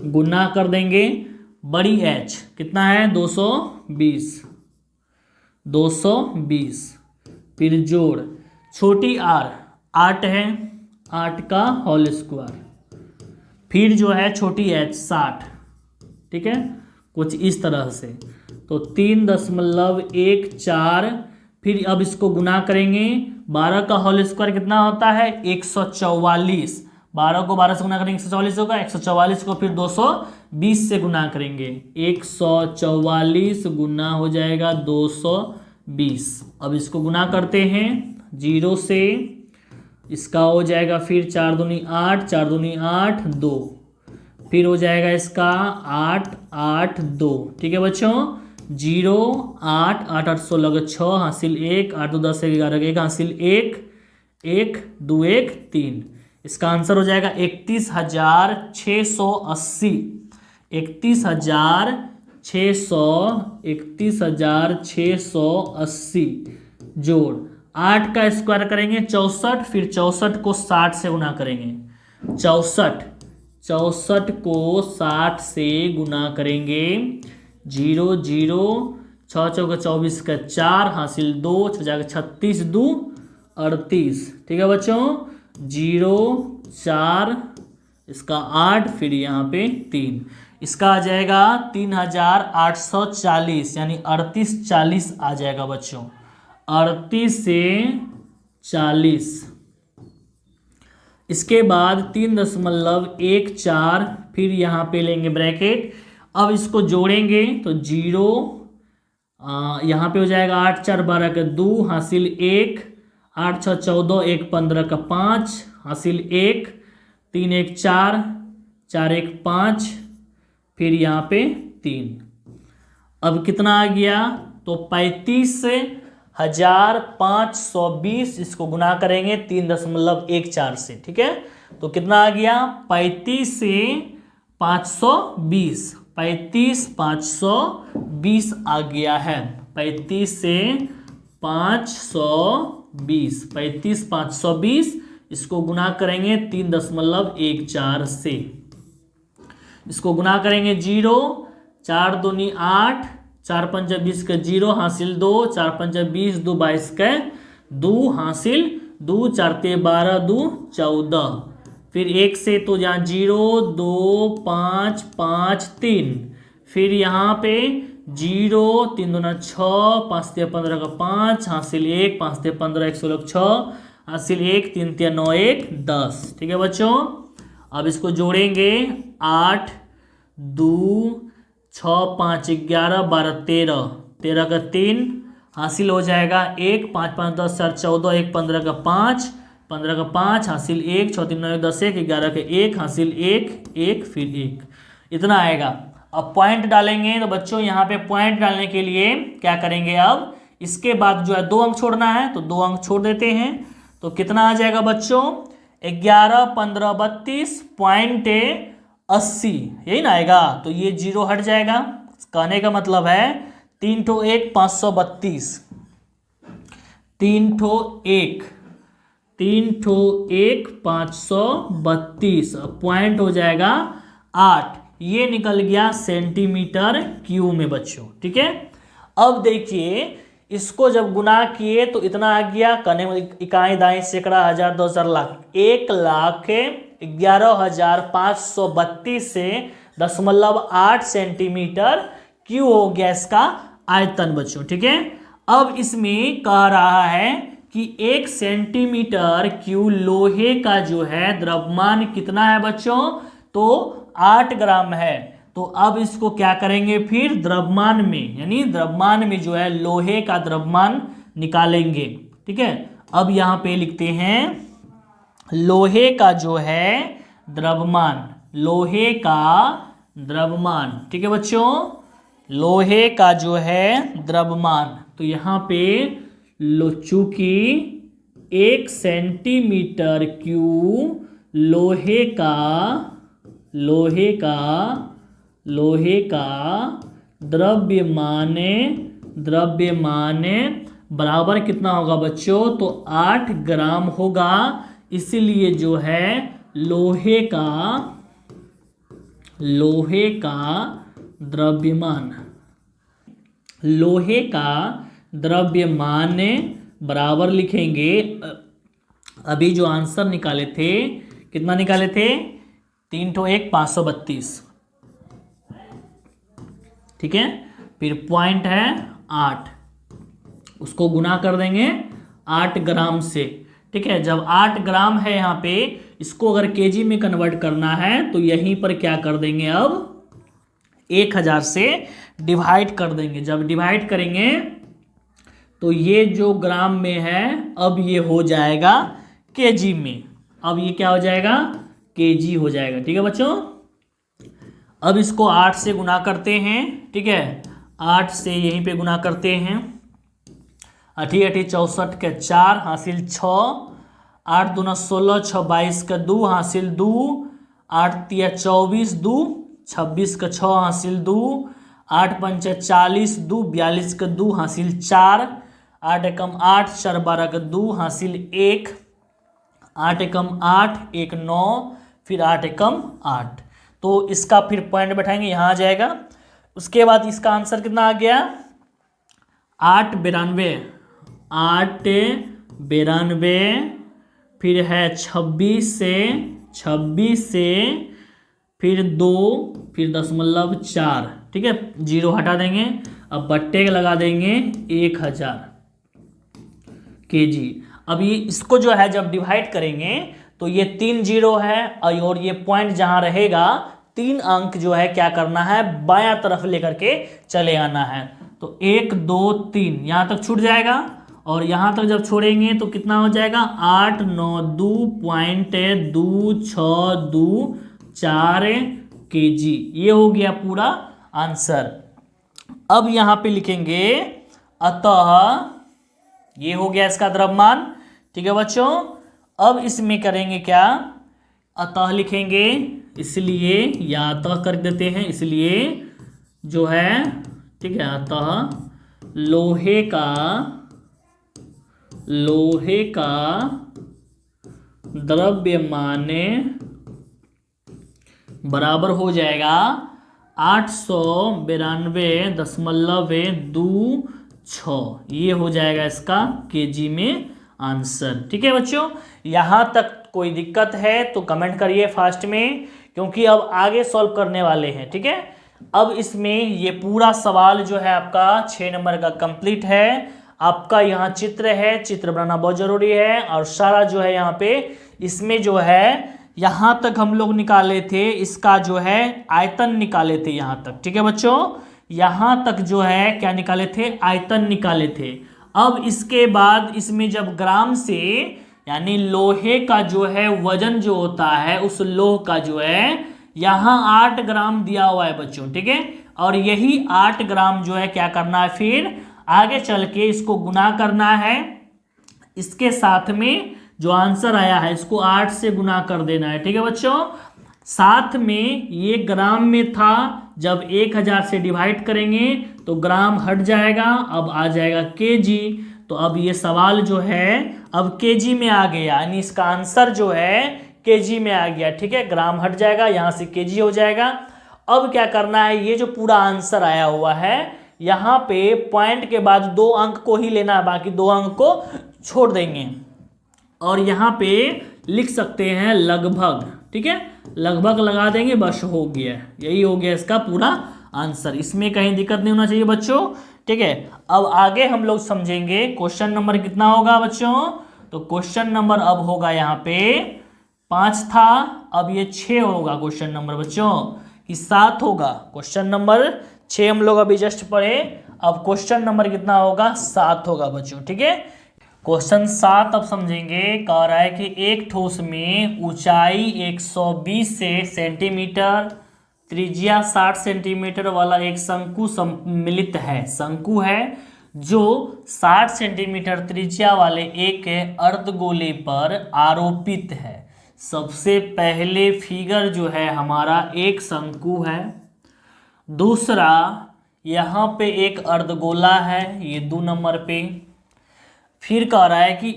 गुना कर देंगे, बड़ी h कितना है 220, 220, फिर जोड़ छोटी r 8 है, 8 का होल स्क्वायर, फिर जो है छोटी h 60। ठीक है, कुछ इस तरह से, तो 3.14। फिर अब इसको गुना करेंगे, 12 का होल स्क्वायर कितना होता है 144, 12 को 12 से गुना करेंगे 144 होगा, 144 को फिर 220 से गुना करेंगे, 144 गुना हो जाएगा 220। अब इसको गुना करते हैं 0 से, इसका हो जाएगा फिर 4 दूनी 8, 4 दूनी 8, 2, फिर हो जाएगा इसका 8, 8, 2। ठीक है बच्चों, 0, 8, 8, 8 16 6 हासिल 1, 8 2 10 11 1 हासिल 1, 1 2 1 3। इसका आंसर हो जाएगा 31,680, 31,680, जोड़ 8 का स्क्वायर करेंगे 64, फिर 64 को 60 से गुना करेंगे, 64 को 60 से गुना करेंगे, 0 0 6 चौका 24 का 4 हासिल 2 हो जाएगा 36 2 38। ठीक है बच्चों, 0 4 इसका 8, फिर यहाँ पे 3, इसका आ जाएगा 3840 यानी 38 40 आ जाएगा बच्चों, 38 से 40। इसके बाद 3.14, फिर यहाँ पे लेंगे ब्रैकेट। अब इसको जोड़ेंगे तो 0 यहाँ पे हो जाएगा 8 4 12 का 2 हासिल 1, 8 6 14 1 15 का 5 हासिल 1, 3 1 4 4 1 5, फिर यहाँ पे 3। अब कितना आ गया, तो 35,520, इसको गुना करेंगे 3.14 से। ठीक है, तो कितना आ गया, 35 से 520, 35,520 आ गया है, 35 से 520, 35,520, इसको गुना करेंगे 3.14 से, इसको गुना करेंगे 0 4 दूनी 8, 4 5 20 का 0 हासिल 2, 4 5 20 2 22 का 2 हासिल 2, 4 12 2 14, फिर 1 से तो यहाँ 0 2 5 5 3, फिर यहाँ पे 0 3 दूना 6 5 3 15 का 5 हासिल 1, 5 3 15 1 16 6 हासिल 1, 3 3 9 1 10। ठीक है बच्चों, अब इसको जोड़ेंगे 8 2 6 5 11 12 13, 13 का 3 हासिल हो जाएगा 1, 5 5 10 4 14 1 15 का 5, 15 का 5 हासिल 1, 6 3 9 10 1 11 का 1 हासिल 1 1, फिर 1, इतना आएगा। अब पॉइंट डालेंगे, तो बच्चों यहाँ पे पॉइंट डालने के लिए क्या करेंगे, अब इसके बाद जो है 2 अंक छोड़ना है, तो 2 अंक छोड़ देते हैं, तो कितना आ जाएगा बच्चों, 11 15 32 पॉइंट 80, यही ना आएगा, तो ये 0 हट जाएगा। कहने का मतलब है 3 ठो 1 532, 3 ठो 1 532, पॉइंट हो जाएगा 8, ये निकल गया सेंटीमीटर क्यूब में बच्चों। ठीक है, अब देखिए इसको जब गुना किए तो इतना आ गया, कहने में इकाई दाई सैकड़ा हजार 2000 लाख, 1,11,532 से 0.8 सेंटीमीटर क्यों हो गया इसका आयतन बच्चों। ठीक है, अब इसमें कह रहा है कि 1 सेंटीमीटर क्यूब लोहे का जो है द्रव्यमान कितना है बच्चों, तो 8 ग्राम है। तो अब इसको क्या करेंगे, फिर द्रव्यमान में, यानी द्रव्यमान में जो है लोहे का द्रव्यमान निकालेंगे। ठीक है, अब यहाँ पे लिखते हैं लोहे का जो है द्रव्यमान, लोहे का द्रव्यमान। ठीक है बच्चों, लोहे का जो है द्रव्यमान, तो यहाँ पे चूंकि 1 सेंटीमीटर क्यूब लोहे का द्रव्यमान बराबर कितना होगा बच्चों, तो 8 ग्राम होगा। इसीलिए जो है लोहे का द्रव्यमान बराबर लिखेंगे, अभी जो आंसर निकाले थे, कितना निकाले थे, 3 ठो 1 532। ठीक है, फिर पॉइंट है 8, उसको गुना कर देंगे 8 ग्राम से। ठीक है, जब 8 ग्राम है यहाँ पे, इसको अगर केजी में कन्वर्ट करना है तो यहीं पर क्या कर देंगे, अब 1000 से डिवाइड कर देंगे। जब डिवाइड करेंगे तो ये जो ग्राम में है अब ये हो जाएगा केजी में, अब ये क्या हो जाएगा, केजी हो जाएगा। ठीक है बच्चों, अब इसको 8 से गुना करते हैं। ठीक है, 8 से यहीं पे गुना करते हैं, 8 8 64 के 4 हासिल 6, 8 दूना 16 6 22 का 2 हासिल 2, 8 3 24 2 26 का 6 हासिल 2, 8 5 40 2 42 का 2 हासिल 4, 8 एकम 8, 4 12 का 2 हासिल 1, 8 एकम 8, 1 9, फिर 8 एकम 8। तो इसका फिर पॉइंट बैठाएंगे, यहाँ आ जाएगा। उसके बाद इसका आंसर कितना आ गया 8 92, 8 92, फिर है 26 से फिर 2, फिर 0.4, ठीक है, 0 हटा देंगे। अब बट्टे लगा देंगे 1000 kg। अब ये इसको जो है जब डिवाइड करेंगे तो ये 3 0 है, और ये पॉइंट जहां रहेगा 3 अंक जो है क्या करना है बायां तरफ लेकर के चले आना है। तो 1 2 3 यहाँ तक छूट जाएगा, और यहाँ तक जब छोड़ेंगे तो कितना हो जाएगा 892.262 kg। ये हो गया पूरा आंसर। अब यहाँ पे लिखेंगे अतः, ये हो गया इसका द्रव्यमान, ठीक है बच्चों। अब इसमें करेंगे क्या, अतः लिखेंगे, इसलिए या अतः कर देते हैं, इसलिए जो है, ठीक है, अतः लोहे का द्रव्यमान बराबर हो जाएगा 892.26। ये हो जाएगा इसका केजी में आंसर, ठीक है बच्चों। यहाँ तक कोई दिक्कत है तो कमेंट करिए फास्ट में, क्योंकि अब आगे सॉल्व करने वाले हैं, ठीक है। अब इसमें ये पूरा सवाल जो है आपका 6 नंबर का कंप्लीट है। आपका यहाँ चित्र है, चित्र बनाना बहुत जरूरी है, और सारा जो है यहाँ पे इसमें जो है यहाँ तक हम लोग निकाले थे, इसका जो है आयतन निकाले थे यहाँ तक, ठीक है बच्चों। यहाँ तक जो है क्या निकाले थे, आयतन निकाले थे। अब इसके बाद इसमें जब ग्राम से, यानी लोहे का जो है वजन जो होता है, उस लोह का जो है यहाँ 8 ग्राम दिया हुआ है बच्चों, ठीक है। और यही 8 ग्राम जो है क्या करना है, फिर आगे चल के इसको गुना करना है, इसके साथ में जो आंसर आया है इसको 8 से गुना कर देना है, ठीक है बच्चों। साथ में ये ग्राम में था, जब 1000 से डिवाइड करेंगे तो ग्राम हट जाएगा, अब आ जाएगा केजी। तो अब ये सवाल जो है अब केजी में आ गया, यानी इसका आंसर जो है केजी में आ गया, ठीक है। ग्राम हट जाएगा, यहाँ से केजी हो जाएगा। अब क्या करना है, ये जो पूरा आंसर आया हुआ है यहाँ पे पॉइंट के बाद 2 अंक को ही लेना है, बाकी 2 अंक को छोड़ देंगे, और यहाँ पे लिख सकते हैं लगभग, ठीक है, लगभग लगा देंगे, बस हो गया। यही हो गया इसका पूरा आंसर, इसमें कहीं दिक्कत नहीं होना चाहिए बच्चों, ठीक है। अब आगे हम लोग समझेंगे क्वेश्चन नंबर कितना होगा बच्चों। तो क्वेश्चन नंबर अब होगा यहाँ पे 5 था, अब ये 6 होगा क्वेश्चन नंबर बच्चों, कि 7 होगा। क्वेश्चन नंबर 6 हम लोग अभी जस्ट पढ़े, अब क्वेश्चन नंबर कितना होगा 7 होगा बच्चों, ठीक है। क्वेश्चन 7 अब समझेंगे। कह रहा है कि एक ठोस में ऊंचाई 120 सेंटीमीटर, त्रिज्या 60 सेंटीमीटर वाला एक शंकु सम्मिलित है, शंकु है जो 60 सेंटीमीटर त्रिज्या वाले एक अर्धगोले पर आरोपित है। सबसे पहले फिगर जो है हमारा एक शंकु है, दूसरा यहाँ पे एक अर्धगोला है, ये 2 नंबर पे। फिर कह रहा है कि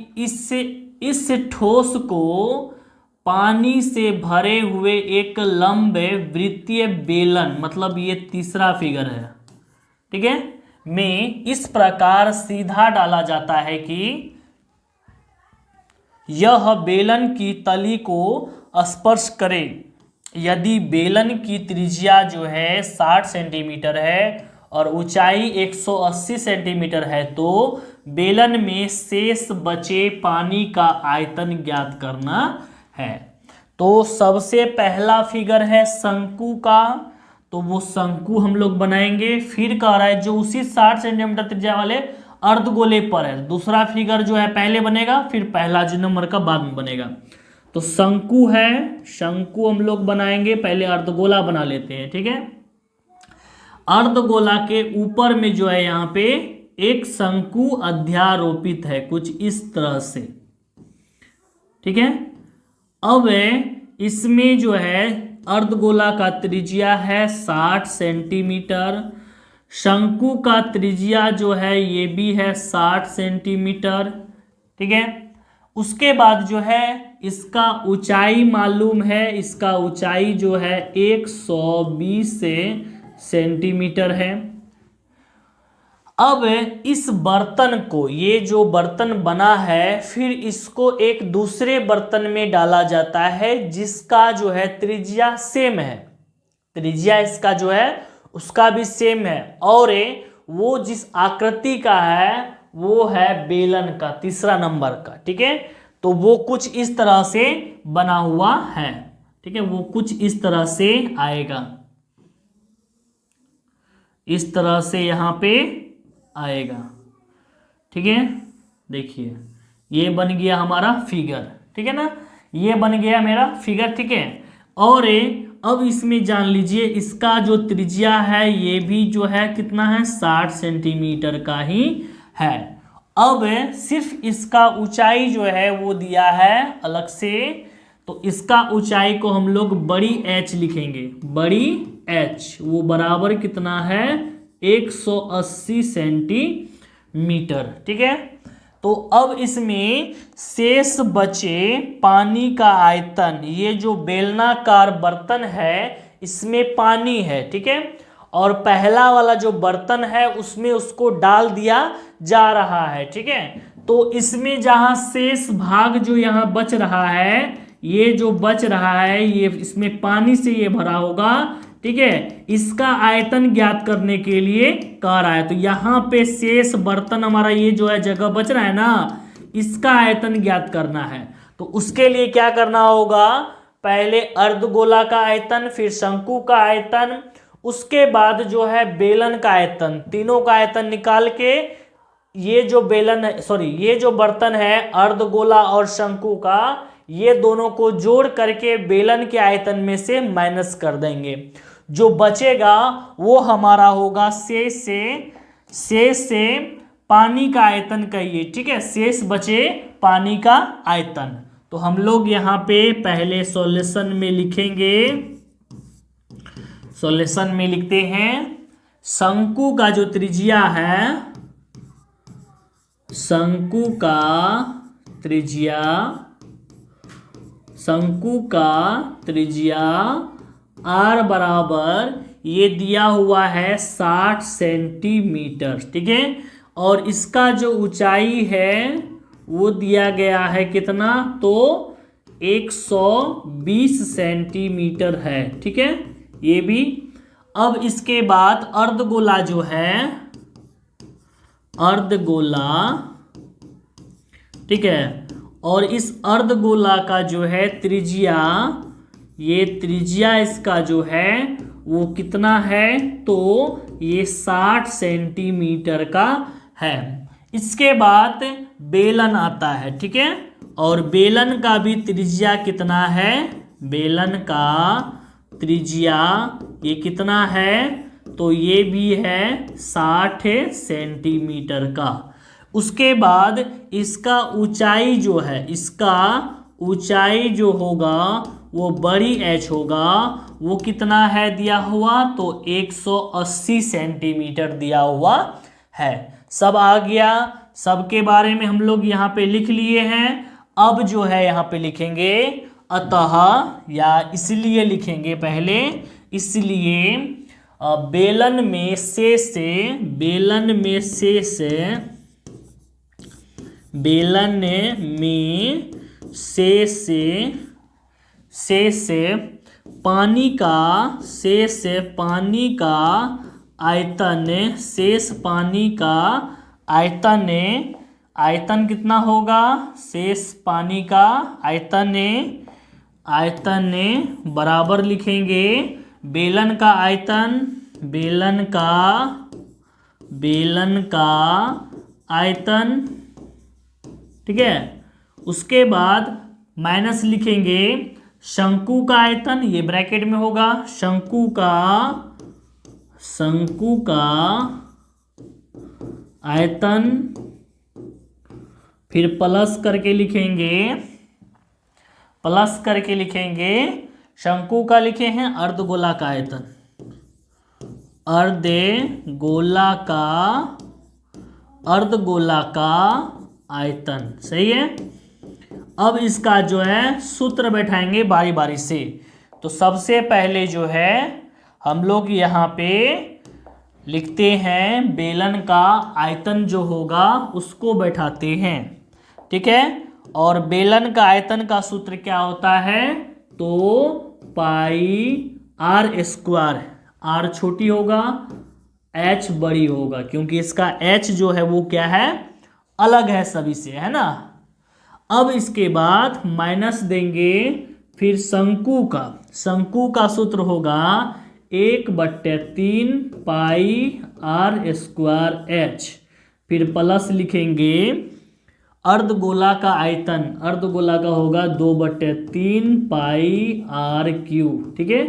इस ठोस को पानी से भरे हुए एक लंबे वृत्तीय बेलन, मतलब ये तीसरा फिगर है, ठीक है, में इस प्रकार सीधा डाला जाता है कि यह बेलन की तली को स्पर्श करे। यदि बेलन की त्रिज्या जो है 60 सेंटीमीटर है और ऊंचाई 180 सेंटीमीटर है, तो बेलन में शेष बचे पानी का आयतन ज्ञात करना है। तो सबसे पहला फिगर है शंकु का, तो वो शंकु हम लोग बनाएंगे। फिर कह रहा है जो उसी 60 सेंटीमीटर त्रिज्या वाले अर्धगोले पर है, दूसरा फिगर जो है पहले बनेगा, फिर पहला जो नंबर का बाद में बनेगा। तो शंकु है, शंकु हम लोग बनाएंगे, पहले अर्धगोला बना लेते हैं, ठीक है। अर्धगोला के ऊपर में जो है यहाँ पे एक शंकु अध्यारोपित है कुछ इस तरह से, ठीक है। अब इसमें जो है अर्धगोला का त्रिज्या है 60 सेंटीमीटर, शंकु का त्रिज्या जो है ये भी है 60 सेंटीमीटर। ठीक है, उसके बाद जो है इसका ऊंचाई मालूम है, इसका ऊंचाई जो है 120 सेंटीमीटर है। अब इस बर्तन को, ये जो बर्तन बना है, फिर इसको एक दूसरे बर्तन में डाला जाता है जिसका जो है त्रिज्या सेम है, त्रिज्या इसका जो है उसका भी सेम है, और वो जिस आकृति का है वो है बेलन का, तीसरा नंबर का। ठीक है, तो वो कुछ इस तरह से बना हुआ है। ठीक है, वो कुछ इस तरह से आएगा, इस तरह से यहां पे आएगा। ठीक है, देखिए ये बन गया हमारा फिगर। ठीक है ना, ये बन गया मेरा फिगर। ठीक है, और अब इसमें जान लीजिए इसका जो त्रिज्या है ये भी जो है कितना है, 60 सेंटीमीटर का ही है। अब सिर्फ इसका ऊंचाई जो है वो दिया है अलग से, तो इसका ऊंचाई को हम लोग बड़ी एच लिखेंगे, बड़ी एच, वो बराबर कितना है, 180 सेंटीमीटर। ठीक है, तो अब इसमें शेष बचे पानी का आयतन, ये जो बेलनाकार बर्तन है इसमें पानी है। ठीक है, और पहला वाला जो बर्तन है उसमें उसको डाल दिया जा रहा है। ठीक है, तो इसमें जहां शेष भाग जो यहाँ बच रहा है, ये जो बच रहा है ये इसमें पानी से ये भरा होगा। ठीक है, इसका आयतन ज्ञात करने के लिए कह रहा है। तो यहाँ पे शेष बर्तन हमारा ये जो है जगह बच रहा है ना, इसका आयतन ज्ञात करना है। तो उसके लिए क्या करना होगा, पहले अर्धगोला का आयतन, फिर शंकु का आयतन, उसके बाद जो है बेलन का आयतन, तीनों का आयतन निकाल के ये जो बेलन है, सॉरी ये जो बर्तन है अर्धगोला और शंकु का, ये दोनों को जोड़ करके बेलन के आयतन में से माइनस कर देंगे। जो बचेगा वो हमारा होगा शेष से पानी का आयतन कहिए। ठीक है, शेष बचे पानी का आयतन। तो हम लोग यहाँ पे पहले सॉल्यूशन में लिखेंगे, सॉल्यूशन में लिखते हैं शंकु का जो त्रिज्या है, शंकु का त्रिज्या, शंकु का त्रिज्या r बराबर ये दिया हुआ है 60 सेंटीमीटर। ठीक है, और इसका जो ऊंचाई है वो दिया गया है कितना, तो 120 सेंटीमीटर है। ठीक है, ये भी। अब इसके बाद अर्धगोला जो है, अर्धगोला, ठीक है, और इस अर्धगोला का जो है त्रिज्या, ये त्रिज्या इसका जो है वो कितना है, तो ये 60 सेंटीमीटर का है। इसके बाद बेलन आता है। ठीक है, और बेलन का भी त्रिज्या कितना है, बेलन का त्रिज्या ये कितना है, तो ये भी है 60 सेंटीमीटर का। उसके बाद इसका ऊंचाई जो है, इसका ऊंचाई जो होगा वो बड़ी एच होगा, वो कितना है दिया हुआ, तो 180 सेंटीमीटर दिया हुआ है। सब आ गया, सबके बारे में हम लोग यहाँ पे लिख लिए हैं। अब जो है यहाँ पे लिखेंगे अतः, या इसलिए लिखेंगे पहले, इसलिए बेलन में से, बेलन में से, बेलन में से पानी का, से पानी का आयतन, शेष पानी का आयतन, आयतन कितना होगा, शेष पानी का आयतन, आयतन बराबर लिखेंगे बेलन का आयतन, बेलन का आयतन। ठीक है, उसके बाद माइनस लिखेंगे शंकु का आयतन, ये ब्रैकेट में होगा, शंकु का आयतन, फिर प्लस करके लिखेंगे, प्लस करके लिखेंगे शंकु का लिखे हैं अर्धगोला का आयतन, अर्धगोला का आयतन। सही है। अब इसका जो है सूत्र बैठाएंगे बारी बारी से। तो सबसे पहले जो है हम लोग यहाँ पे लिखते हैं बेलन का आयतन जो होगा उसको बैठाते हैं। ठीक है। और बेलन का आयतन का सूत्र क्या होता है? तो पाई आर स्क्वायर। आर छोटी होगा, एच बड़ी होगा, क्योंकि इसका एच जो है वो क्या है? अलग है सभी से, है ना। अब इसके बाद माइनस देंगे फिर शंकु का सूत्र होगा 1/3 पाई आर स्क्वायर एच। फिर प्लस लिखेंगे अर्धगोला का आयतन। अर्धगोला का होगा 2/3 पाई आर क्यूब। ठीक है।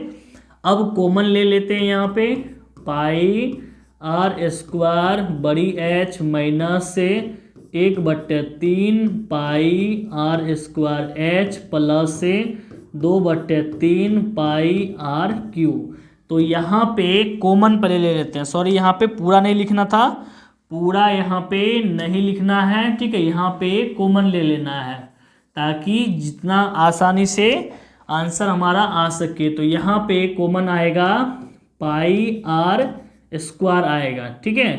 अब कॉमन ले लेते हैं यहाँ पे, पाई आर स्क्वायर बड़ी एच माइनस से 1/3 पाई आर स्क्वायर एच प्लस से 2/3 पाई आर क्यूब। तो यहाँ पे कॉमन पहले ले लेते हैं। सॉरी, यहाँ पे पूरा नहीं लिखना था, पूरा यहाँ पे नहीं लिखना है। ठीक है। यहाँ पे कॉमन ले लेना है ताकि जितना आसानी से आंसर हमारा आ सके। तो यहाँ पे कॉमन आएगा पाई आर स्क्वायर आएगा। ठीक है।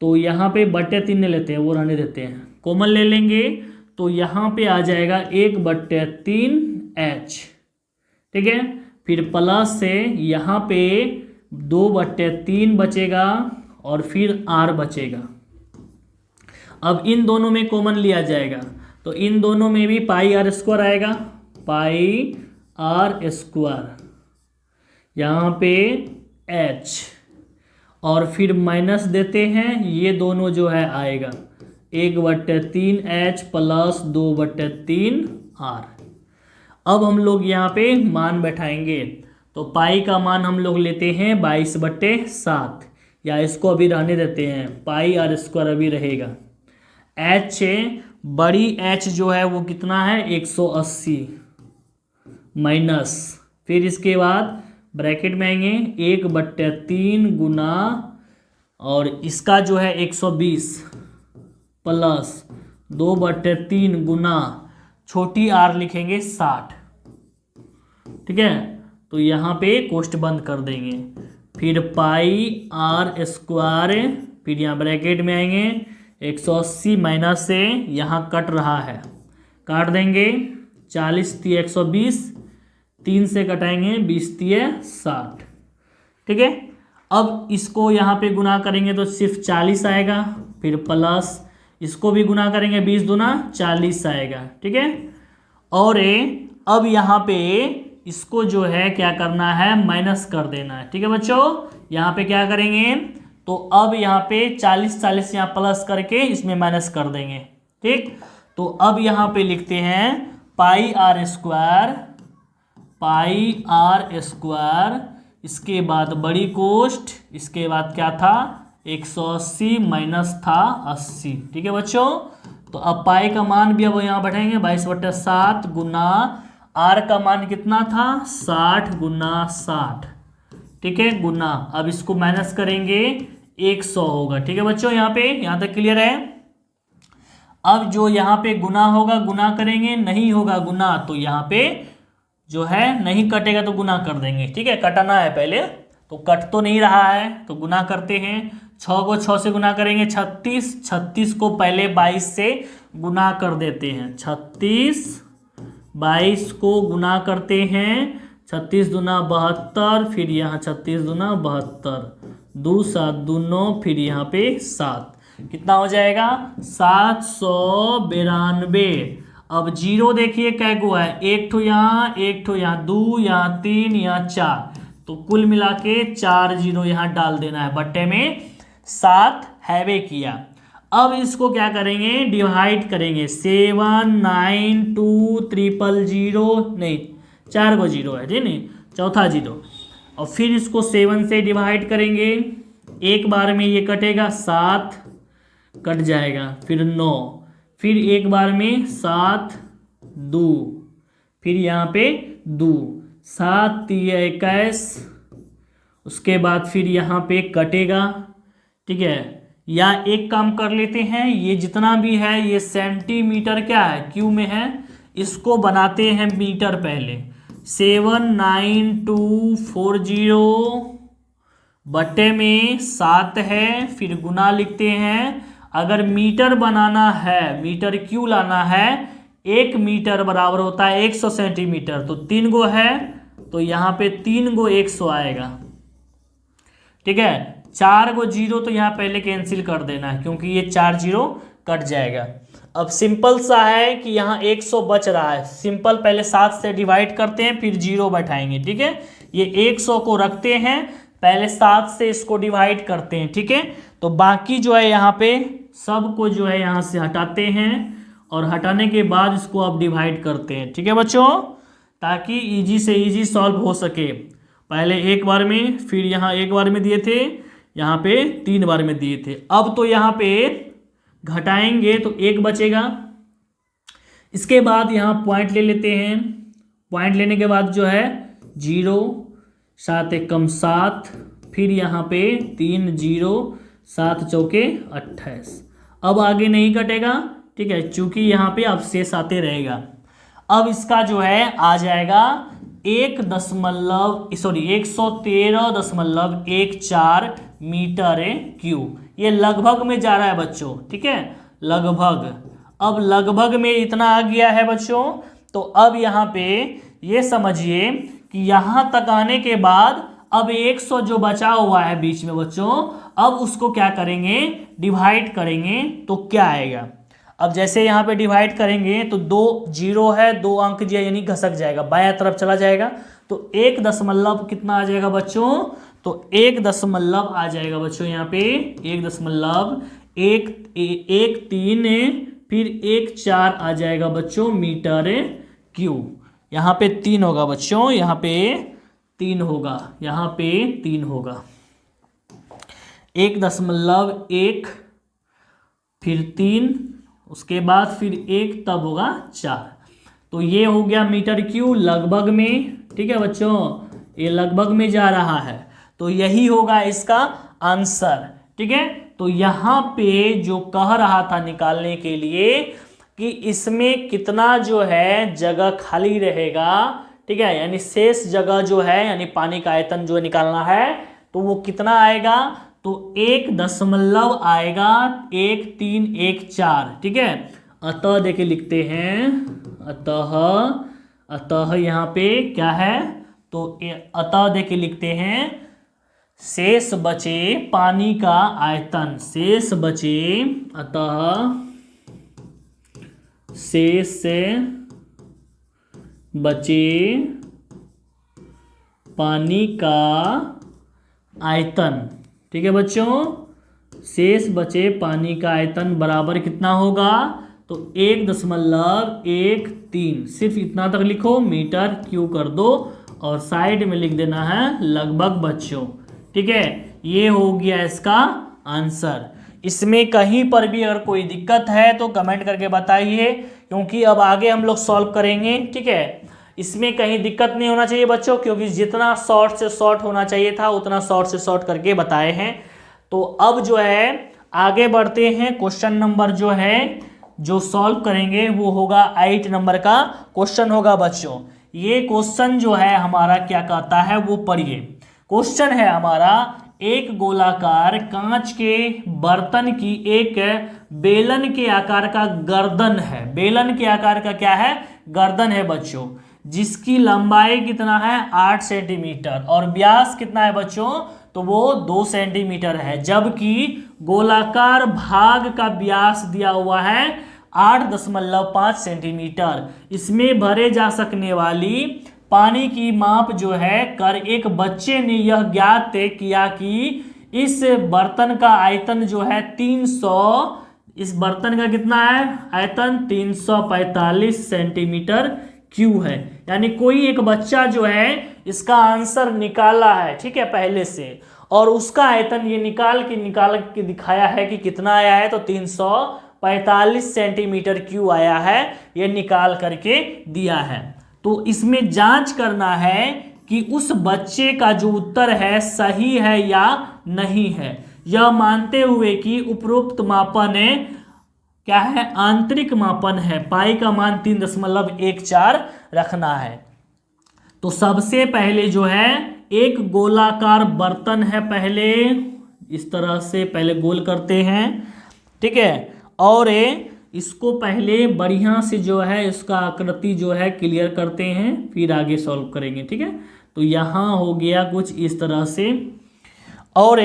तो यहाँ पे 3 ले लेते हैं, वो रहने देते हैं, कॉमन ले लेंगे। तो यहाँ पे आ जाएगा 1/3 एच। ठीक है। फिर प्लस से यहाँ पे 2/3 बचेगा और फिर आर बचेगा। अब इन दोनों में कॉमन लिया जाएगा, तो इन दोनों में भी पाई आर स्क्वायर आएगा, पाई आर स्क्वायर, यहाँ पे एच, और फिर माइनस देते हैं, ये दोनों जो है आएगा 1/3 एच प्लस 2/3 आर। अब हम लोग यहाँ पे मान बैठाएंगे। तो पाई का मान हम लोग लेते हैं 22/7, या इसको अभी रहने देते हैं, पाई आर स्क्वायर अभी रहेगा। एच बड़ी एच जो है वो कितना है? 180 माइनस, फिर इसके बाद ब्रैकेट में आएंगे 1/3 गुना, और इसका जो है 120 प्लस 2/3 गुना छोटी आर लिखेंगे 60। ठीक है। तो यहाँ पे कोष्ट बंद कर देंगे। फिर पाई आर स्क्वायर, फिर यहाँ ब्रैकेट में आएंगे 180 माइनस से, यहाँ कट रहा है, काट देंगे 40 × 120, 3 से कटाएंगे 20 × 60। ठीक है। अब इसको यहाँ पे गुना करेंगे तो सिर्फ 40 आएगा, फिर प्लस इसको भी गुना करेंगे 20 दूना 40 आएगा। ठीक है। और अब यहाँ पे इसको जो है क्या करना है? माइनस कर देना है। ठीक है बच्चों। यहाँ पे क्या करेंगे? तो अब यहाँ पे 40 यहाँ प्लस करके इसमें माइनस कर देंगे। ठीक। तो अब यहाँ पे लिखते हैं पाई आर स्क्वायर, इसके बाद बड़ी कोष्ट, इसके बाद क्या था? 180 माइनस था 80। ठीक है बच्चों। तो अब पाई का मान भी अब यहाँ बैठाएंगे 22/7 गुना आर का मान कितना था? 60 गुना 60। ठीक है, गुना, अब इसको माइनस करेंगे 100 होगा। ठीक है बच्चों, यहाँ तक क्लियर है। अब जो यहाँ पे गुना होगा गुना करेंगे, नहीं होगा गुना तो यहाँ पे जो है नहीं कटेगा तो गुना कर देंगे। ठीक है, कटाना है पहले, तो कट तो नहीं रहा है तो गुना करते हैं। 6 को 6 से गुना करेंगे 36, 36 को पहले 22 से गुना कर देते हैं। 36 22 को गुना करते हैं, 36 दूना 72, फिर यहाँ 36 दूना 72, 2 7 2 9, फिर यहाँ पे 7, कितना हो जाएगा? 792। अब जीरो देखिए कै गो है, एक ठो यहाँ, एक ठो यहाँ, 2 यहाँ 3 यहाँ 4, तो कुल मिला के 4 जीरो यहाँ डाल देना है, बट्टे में 7 हैवे किया। अब इसको क्या करेंगे? डिवाइड करेंगे। 7 9 2 000, नहीं 4 गो जीरो है जी, नहीं चौथा जीरो, और फिर इसको 7 से डिवाइड करेंगे। एक बार में ये कटेगा, 7 कट जाएगा, फिर 9, फिर एक बार में 7 2, फिर यहाँ पे 2, 7 3 21, उसके बाद फिर यहाँ पे कटेगा, ठीक है। या एक काम कर लेते हैं, ये जितना भी है ये सेंटीमीटर क्या है, क्यू में है, इसको बनाते हैं मीटर पहले। 79240 बटे में 7 है, फिर गुना लिखते हैं। अगर मीटर बनाना है, मीटर क्यू लाना है, 1 मीटर बराबर होता है 100 सेंटीमीटर, तो 3 गो है, तो यहाँ पे 3 गो 100 आएगा, ठीक है। 4 गो जीरो तो यहाँ पहले कैंसिल कर देना है, क्योंकि ये 4 जीरो कट जाएगा। अब सिंपल सा है कि यहाँ 100 बच रहा है, सिंपल पहले 7 से डिवाइड करते हैं, फिर जीरो बैठाएंगे, ठीक है। ये 100 को रखते हैं, पहले 7 से इसको डिवाइड करते हैं, ठीक है। तो बाकी जो है यहाँ पे सब को जो है यहाँ से हटाते हैं, और हटाने के बाद इसको अब डिवाइड करते हैं, ठीक है बच्चों, ताकि इजी से इजी सॉल्व हो सके। पहले एक बार में, फिर यहाँ एक बार में दिए थे, यहाँ पे 3 बार में दिए थे। अब तो यहाँ पे घटाएंगे तो 1 बचेगा। इसके बाद यहाँ पॉइंट ले लेते हैं, पॉइंट लेने के बाद जो है 0, 7 एकम 7, फिर यहाँ पे 3 0, 7 चौके 28। अब आगे नहीं कटेगा, ठीक है, चूंकि यहाँ पे अब शेष आते रहेगा। अब इसका जो है आ जाएगा 113.14 मीटर क्यू। ये लगभग में जा रहा है बच्चों, ठीक है, लगभग। अब लगभग में इतना आ गया है बच्चों, तो अब यहाँ पे ये समझिए कि यहाँ तक आने के बाद अब 100 जो बचा हुआ है बीच में बच्चों, अब उसको क्या करेंगे, डिवाइड करेंगे, तो क्या आएगा। अब जैसे यहाँ पे डिवाइड करेंगे तो 2 जीरो है, 2 अंक जो यानी घसक जाएगा, बायां तरफ चला जाएगा, तो 1 दशमलव कितना आ जाएगा बच्चों, तो 1 दशमलव आ जाएगा बच्चों, यहाँ पे 1.13, फिर 14 आ जाएगा बच्चों मीटर क्यू। यहाँ पे 3 होगा बच्चों, यहाँ पे 3 होगा, यहाँ पे 3 होगा, 1.1, फिर 3, उसके बाद फिर 1, तब होगा 4। तो ये हो गया मीटर क्यू लगभग में, ठीक है बच्चों, ये लगभग में जा रहा है, तो यही होगा इसका आंसर, ठीक है। तो यहाँ पे जो कह रहा था निकालने के लिए कि इसमें कितना जो है जगह खाली रहेगा, ठीक है, यानी शेष जगह जो है, यानी पानी का आयतन जो निकालना है, तो वो कितना आएगा, तो 1 दशमलव आएगा 1314, ठीक है। अतः देके लिखते हैं, अतः यहाँ पे क्या है, तो अतः देके लिखते हैं शेष बचे पानी का आयतन, शेष बचे, अतः शेष से बचे पानी का आयतन, ठीक है बच्चों, शेष बचे पानी का आयतन बराबर कितना होगा, तो 1.13, सिर्फ इतना तक लिखो, मीटर क्यू कर दो, और साइड में लिख देना है लगभग बच्चों, ठीक है। ये हो गया इसका आंसर। इसमें कहीं पर भी अगर कोई दिक्कत है तो कमेंट करके बताइए, क्योंकि अब आगे हम लोग सॉल्व करेंगे, ठीक है। इसमें कहीं दिक्कत नहीं होना चाहिए बच्चों, क्योंकि जितना शॉर्ट से शॉर्ट होना चाहिए था उतना शॉर्ट से शॉर्ट करके बताए हैं। तो अब जो है आगे बढ़ते हैं, क्वेश्चन नंबर जो है जो सॉल्व करेंगे वो होगा 8 नंबर का क्वेश्चन होगा बच्चों। ये क्वेश्चन जो है हमारा क्या कहता है वो पढ़िए। क्वेश्चन है हमारा, एक गोलाकार कांच के बर्तन की एक बेलन के आकार का गर्दन है, बेलन के आकार का क्या है, गर्दन है बच्चों, जिसकी लंबाई कितना है 8 सेंटीमीटर और व्यास कितना है बच्चों, तो वो 2 सेंटीमीटर है, जबकि गोलाकार भाग का व्यास दिया हुआ है 8.5 सेंटीमीटर। इसमें भरे जा सकने वाली पानी की माप जो है कर एक बच्चे ने यह ज्ञात किया कि इस बर्तन का आयतन जो है 300, इस बर्तन का कितना है आयतन 345 सेंटीमीटर क्यू है। यानी कोई एक बच्चा जो है इसका आंसर निकाला है, ठीक है, पहले से, और उसका आयतन ये निकाल के दिखाया है कि कितना आया है, तो 345 सेंटीमीटर क्यू आया है, ये निकाल करके दिया है। तो इसमें जांच करना है कि उस बच्चे का जो उत्तर है सही है या नहीं है, यह मानते हुए कि उपरोक्त मापन क्या है, आंतरिक मापन है। पाई का मान 3.14 रखना है। तो सबसे पहले जो है एक गोलाकार बर्तन है, पहले इस तरह से पहले गोल करते हैं, ठीक है, और इसको पहले बढ़िया से जो है इसका आकृति जो है क्लियर करते हैं, फिर आगे सॉल्व करेंगे, ठीक है। तो यहाँ हो गया कुछ इस तरह से, और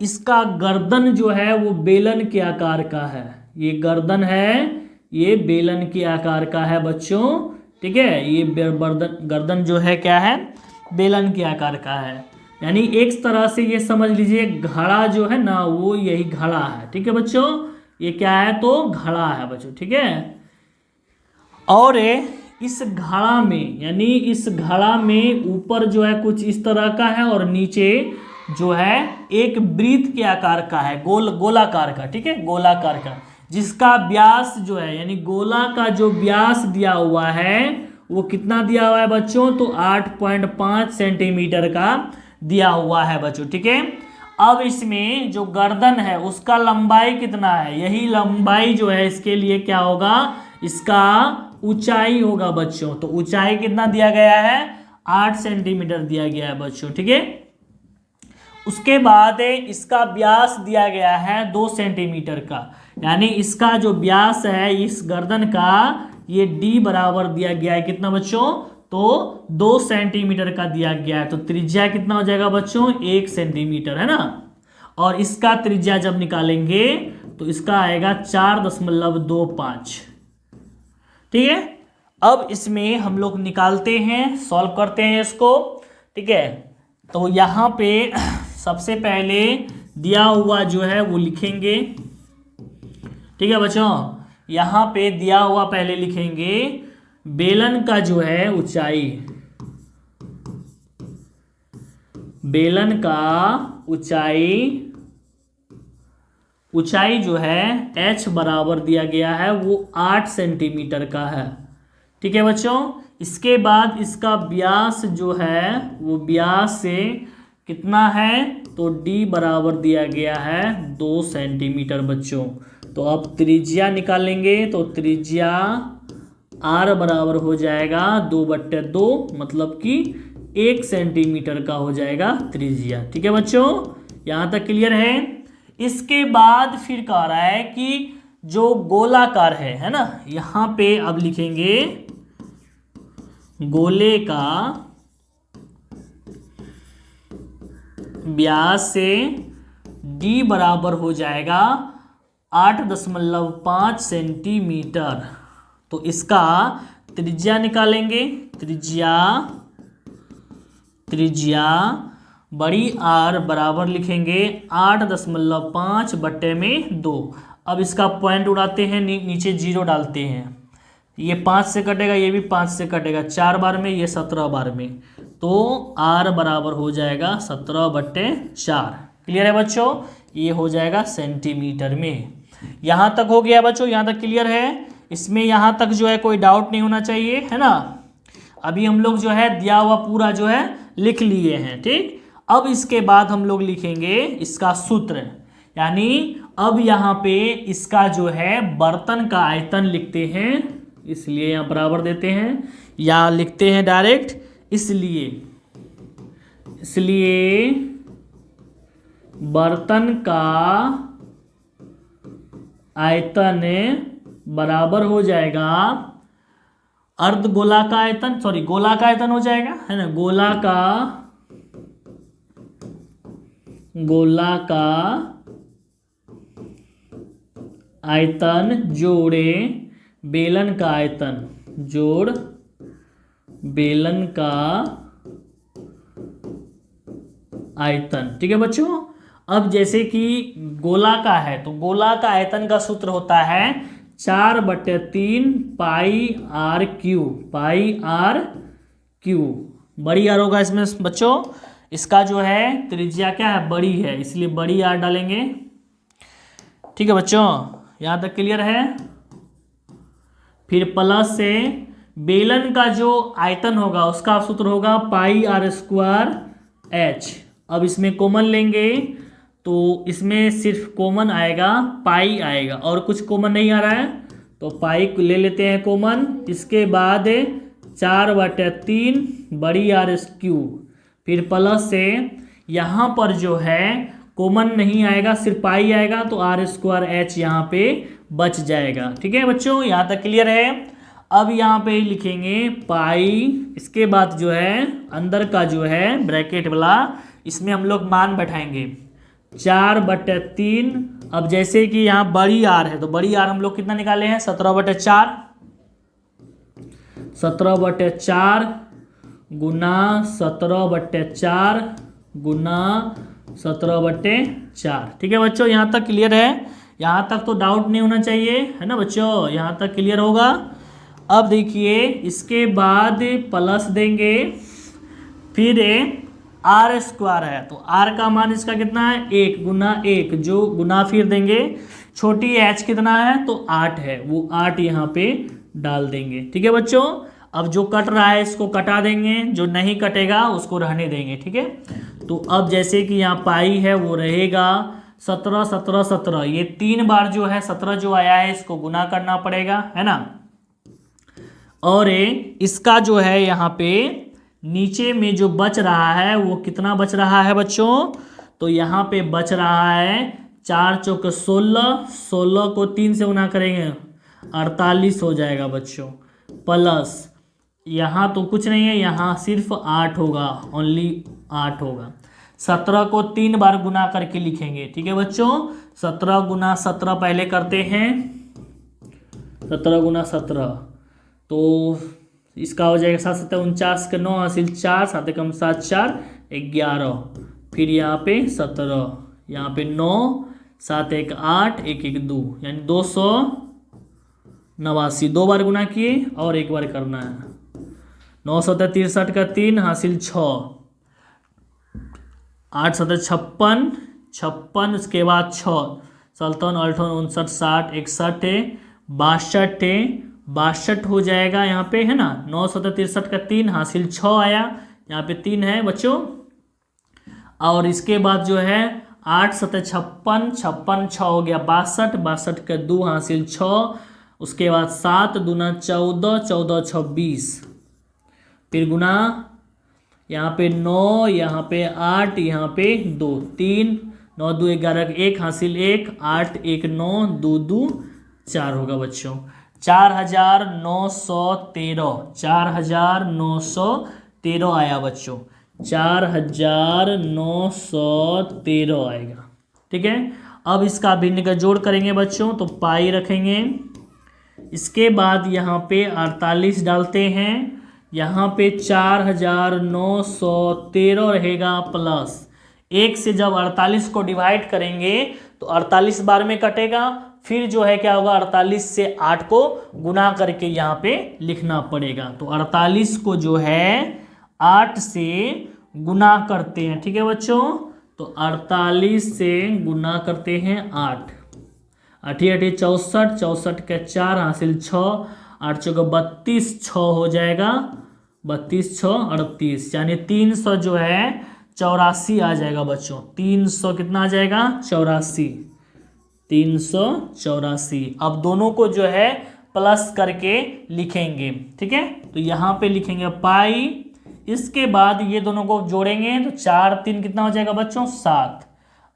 इसका गर्दन जो है वो बेलन के आकार का है, ये गर्दन है ये बेलन के आकार का है बच्चों, ठीक है। ये गर्दन जो है क्या है, बेलन के आकार का है, यानी एक तरह से ये समझ लीजिए घड़ा जो है ना वो यही घड़ा है, ठीक है बच्चों, ये क्या है तो घड़ा है बच्चों, ठीक है। और इस घड़ा में यानी इस घड़ा में ऊपर जो है कुछ इस तरह का है और नीचे जो है एक वृत्त के आकार का है, गोलाकार का, ठीक है, गोलाकार का, जिसका व्यास जो है यानी गोला का जो व्यास दिया हुआ है वो कितना दिया हुआ है बच्चों, तो 8.5 सेंटीमीटर का दिया हुआ है बच्चों, ठीक है। अब इसमें जो गर्दन है उसका लंबाई कितना है, यही लंबाई जो है इसके लिए क्या होगा, इसका ऊंचाई होगा बच्चों। तो ऊंचाई कितना दिया गया है, 8 सेंटीमीटर दिया गया है बच्चों, ठीक है। उसके बाद इसका व्यास दिया गया है 2 सेंटीमीटर का, यानी इसका जो व्यास है इस गर्दन का ये d बराबर दिया गया है कितना बच्चों, तो 2 सेंटीमीटर का दिया गया है। तो त्रिज्या कितना हो जाएगा बच्चों, 1 सेंटीमीटर है ना, और इसका त्रिज्या जब निकालेंगे तो इसका आएगा 4.25, ठीक है। अब इसमें हम लोग निकालते हैं, सॉल्व करते हैं इसको, ठीक है। तो यहाँ पे सबसे पहले दिया हुआ जो है वो लिखेंगे, ठीक है बच्चों। यहाँ पे दिया हुआ पहले लिखेंगे बेलन का जो है ऊंचाई, बेलन का ऊंचाई जो है h बराबर दिया गया है वो 8 सेंटीमीटर का है, ठीक है बच्चों। इसके बाद इसका व्यास जो है वो व्यास से कितना है, तो d बराबर दिया गया है 2 सेंटीमीटर बच्चों। तो अब त्रिज्या निकालेंगे, तो त्रिज्या r बराबर हो जाएगा 2/2, मतलब कि 1 सेंटीमीटर का हो जाएगा त्रिज्या, ठीक है बच्चों। यहाँ तक क्लियर है। इसके बाद फिर कह रहा है कि जो गोलाकार है ना, यहाँ पे अब लिखेंगे गोले का व्यास से d बराबर हो जाएगा 8.5 सेंटीमीटर। तो इसका त्रिज्या निकालेंगे, त्रिज्या बड़ी R बराबर लिखेंगे 8.5/2। अब इसका पॉइंट उड़ाते हैं, नीचे 0 डालते हैं, ये 5 से कटेगा, ये भी 5 से कटेगा, 4 बार में, ये 17 बार में, तो R बराबर हो जाएगा 17/4। क्लियर है बच्चों, ये हो जाएगा सेंटीमीटर में। यहाँ तक हो गया बच्चों, यहाँ तक क्लियर है। इसमें यहाँ तक जो है कोई डाउट नहीं होना चाहिए, है ना। अभी हम लोग जो है दिया हुआ पूरा जो है लिख लिए हैं, ठीक। अब इसके बाद हम लोग लिखेंगे इसका सूत्र, यानी अब यहाँ पे इसका जो है बर्तन का आयतन लिखते हैं, इसलिए यहाँ बराबर देते हैं या लिखते हैं डायरेक्ट, इसलिए बर्तन का आयतन बराबर हो जाएगा अर्धगोला का आयतन, सॉरी गोला का आयतन हो जाएगा, है ना, गोला का आयतन जोड़े बेलन का आयतन, जोड़ बेलन का आयतन, ठीक है बच्चों। अब जैसे कि गोला का है तो गोला का आयतन का सूत्र होता है 4/3 πr³। बड़ी आर होगा इसमें बच्चों, इसका जो है त्रिज्या क्या है, बड़ी है, इसलिए बड़ी आर डालेंगे, ठीक है बच्चों। यहाँ तक क्लियर है। फिर प्लस से बेलन का जो आयतन होगा उसका सूत्र होगा पाई आर स्क्वायर एच। अब इसमें कॉमन लेंगे तो इसमें सिर्फ कॉमन आएगा पाई आएगा और कुछ कॉमन नहीं आ रहा है, तो पाई ले लेते हैं कॉमन। इसके बाद 4/3 बड़ी आर क्यूब, फिर प्लस से यहाँ पर जो है कॉमन नहीं आएगा, सिर्फ पाई आएगा, तो आर स्क्वायर एच यहाँ पे बच जाएगा। ठीक है बच्चों, यहाँ तक क्लियर है। अब यहाँ पे लिखेंगे पाई, इसके बाद जो है अंदर का जो है ब्रैकेट वाला इसमें हम लोग मान बैठाएंगे 4/3। अब जैसे कि यहाँ बड़ी आर है तो बड़ी आर हम लोग कितना निकाले हैं 17/4, 17/4 गुना 17/4 गुना 17/4। ठीक है बच्चों, यहाँ तक क्लियर है? यहाँ तक तो डाउट नहीं होना चाहिए, है ना बच्चों? यहाँ तक क्लियर होगा। अब देखिए इसके बाद प्लस देंगे, फिर आर स्क्वायर है तो आर का मान इसका कितना है 1 गुना 1, जो गुना फिर देंगे, छोटी एच कितना है तो 8 है, वो 8 यहाँ पे डाल देंगे। ठीक है बच्चों, अब जो कट रहा है इसको कटा देंगे, जो नहीं कटेगा उसको रहने देंगे। ठीक है, तो अब जैसे कि यहाँ पाई है वो रहेगा 17 17 17, ये 3 बार जो है 17 जो आया है इसको गुना करना पड़ेगा, है ना। और इसका जो है यहाँ पे नीचे में जो बच रहा है वो कितना बच रहा है बच्चों, तो यहाँ पे बच रहा है 4 चौक 16, 16 को 3 से गुना करेंगे 48 हो जाएगा बच्चों, प्लस यहाँ तो कुछ नहीं है, यहाँ सिर्फ 8 होगा, ओनली 8 होगा। 17 को 3 बार गुना करके लिखेंगे। ठीक है बच्चों, 17 गुना 17 पहले करते हैं, 17 गुना 17 तो इसका हो जाएगा 7 7 49 के 9 हासिल 4, 7 कम 7 4 11, फिर यहाँ पे 17, यहाँ पे 9, 7 1 8 1 1 2, यानी 289, 2 बार गुना किए और 1 बार करना है। 9 7 63 का 3 हासिल 6, 8 7 56 56, उसके बाद 6 57 58 59 60 61 62 हो जाएगा यहाँ पे, है ना। 9 7 63 का 3 हासिल 6 आया, यहाँ पे 3 है बच्चों। और इसके बाद जो है 8 7 56 56 6 हो गया 62 62 का 2 हासिल 6, उसके बाद 7 दूना 14 14 26, फिर गुना यहाँ पे 9, यहाँ पे 8, यहाँ पे 2 3, 9 2 11 1 हासिल 1, 8 1 9 2 2 4 होगा बच्चों। 4913, 4913 आया बच्चों, 4913 आएगा। ठीक है, अब इसका भिन्न का जोड़ करेंगे बच्चों, तो पाई रखेंगे, इसके बाद यहाँ पे 48 डालते हैं, यहाँ पे 4913 रहेगा, प्लस 1 से जब 48 को डिवाइड करेंगे तो 48 बार में कटेगा, फिर जो है क्या होगा 48 से 8 को गुना करके यहाँ पे लिखना पड़ेगा। तो 48 को जो है 8 से गुना करते हैं। ठीक है बच्चों, तो 48 से गुना करते हैं 8, 8 8 64 64 का 4 हासिल 6, 8 चौका 32 6 हो जाएगा, 32 6 38, यानी 300 जो है 84 आ जाएगा बच्चों। 300 कितना आ जाएगा 84, 384। अब दोनों को जो है प्लस करके लिखेंगे। ठीक है, तो यहाँ पे लिखेंगे पाई, इसके बाद ये दोनों को जोड़ेंगे तो 4 3 कितना हो जाएगा बच्चों 7,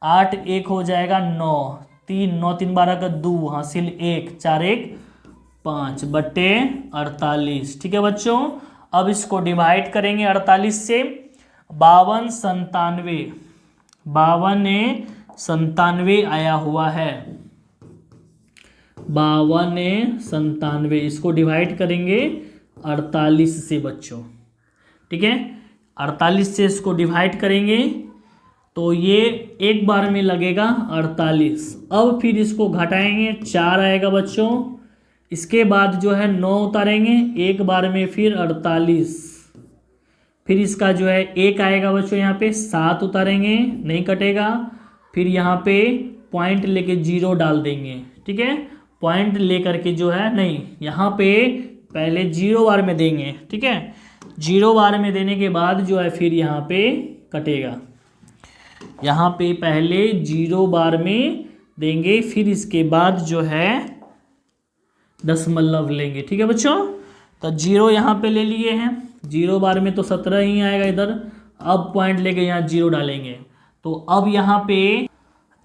8 1 हो जाएगा 9, 3 9 3 12 का 2 हासिल 1, 4 1 5 बटे 48। ठीक है बच्चों, अब इसको डिवाइड करेंगे 48 से, 52 97 आया हुआ है, 52 इसको डिवाइड करेंगे 48 से बच्चों। ठीक है, 48 से इसको डिवाइड करेंगे तो ये एक बार में लगेगा 48। अब फिर इसको घटाएंगे 4 आएगा बच्चों, इसके बाद जो है 9 उतारेंगे एक बार में, फिर 48, फिर इसका जो है 1 आएगा बच्चों, यहाँ पे 7 उतारेंगे नहीं कटेगा, फिर यहाँ पे पॉइंट लेके 0 डाल देंगे। ठीक है, पॉइंट लेकर के जो है नहीं, यहाँ पे पहले 0 बार में देंगे, ठीक है। 0 बार में देने के बाद जो है फिर यहाँ पे कटेगा। यहाँ पे पहले 0 बार में देंगे, फिर इसके बाद जो है दशमलव लेंगे, ठीक है बच्चों। तो 0 यहाँ पे ले लिए हैं, 0 बार में तो 17 ही आएगा इधर। अब पॉइंट लेके यहाँ 0 डालेंगे, तो अब यहाँ पे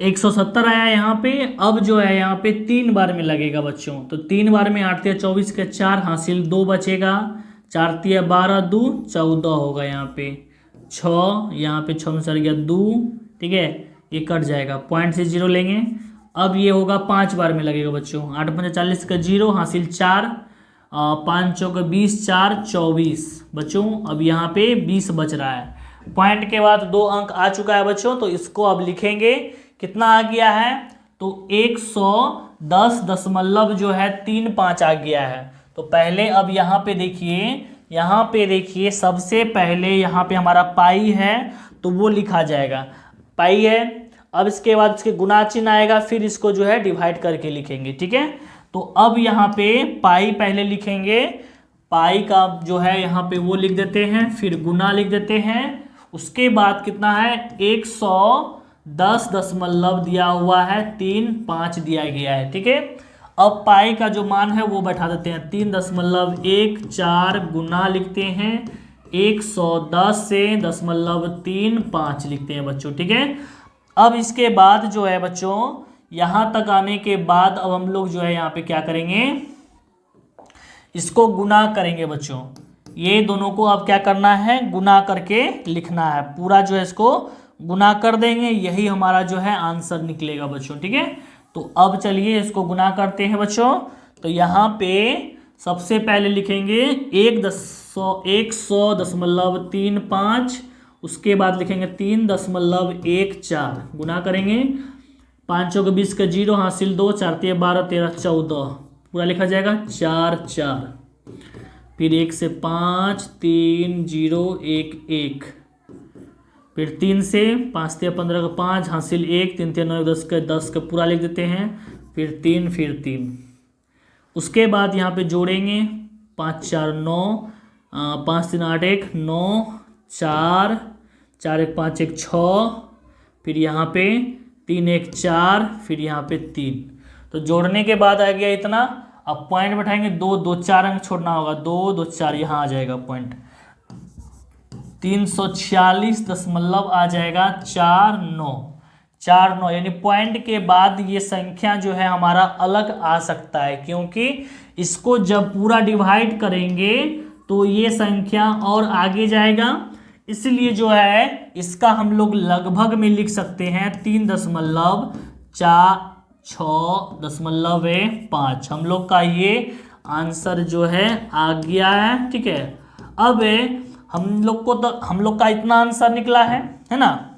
170 आया यहाँ पे। अब जो है यहाँ पे 3 बार में लगेगा बच्चों, तो 3 बार में 8 × 24 के 4 हासिल 2 बचेगा, 4 × 12 2 14 होगा यहाँ पे 6, यहाँ पे 6 में सर गया 2, ठीक है, ये कट जाएगा, पॉइंट से 0 लेंगे। अब ये होगा 5 बार में लगेगा बच्चों, 8 × 5 40 का 0 हासिल 4, 5 × 20 4 24 बच्चों। अब यहाँ पे 20 बच रहा है, पॉइंट के बाद 2 अंक आ चुका है बच्चों, तो इसको अब लिखेंगे। कितना आ गया है, तो 110 जो है 35 आ गया है। तो पहले अब यहाँ पे देखिए सबसे पहले यहाँ पे हमारा पाई है, तो वो लिखा जाएगा, पाई है। अब इसके बाद इसके गुना चिन्ह आएगा, फिर इसको जो है डिवाइड करके लिखेंगे, ठीक है। तो अब यहाँ पे पाई पहले लिखेंगे, पाई का जो है यहाँ पे वो लिख देते हैं, फिर गुना लिख देते हैं। उसके बाद कितना है, 110 दिया हुआ है, 35 दिया गया है, ठीक है। अब पाई का जो मान है वो बैठा देते हैं, 3.14 गुना लिखते हैं 110 से 0.35 लिखते हैं बच्चों, ठीक है। अब इसके बाद जो है बच्चों यहाँ तक आने के बाद अब हम लोग जो है यहाँ पे क्या करेंगे, इसको गुना करेंगे बच्चों। ये दोनों को अब क्या करना है, गुना करके लिखना है, पूरा जो है इसको गुना कर देंगे, यही हमारा जो है आंसर निकलेगा बच्चों, ठीक है। तो अब चलिए इसको गुना करते हैं बच्चों। तो यहाँ पे सबसे पहले लिखेंगे 100.35, उसके बाद लिखेंगे 3.14 गुना करेंगे, 5 × 20 का 0 हासिल 2, 4 × 12 13 14 पूरा लिखा जाएगा 4 4, फिर 1 से 5 3 0 1 1, फिर 3 से 5 से 15 का 5 हासिल 1, 3 3 9 10 का पूरा लिख देते हैं, फिर 3 फिर 3। उसके बाद यहाँ पे जोड़ेंगे 5 4 9, 5 3 8 1 9, 4 4 1 5 1 6, फिर यहाँ पे 3 1 4, फिर यहाँ पे 3। तो जोड़ने के बाद आ गया इतना। अब पॉइंट बैठाएंगे, 2 2 4 अंक छोड़ना होगा, 2 2 4 यहाँ आ जाएगा पॉइंट, 346 आ जाएगा 4 9, यानी पॉइंट के बाद ये संख्या जो है हमारा अलग आ सकता है, क्योंकि इसको जब पूरा डिवाइड करेंगे तो ये संख्या और आगे जाएगा, इसलिए जो है इसका हम लोग लगभग में लिख सकते हैं 3.46 हम लोग का ये आंसर जो है आ गया है, ठीक है। अब हम लोग का इतना आंसर निकला है ना।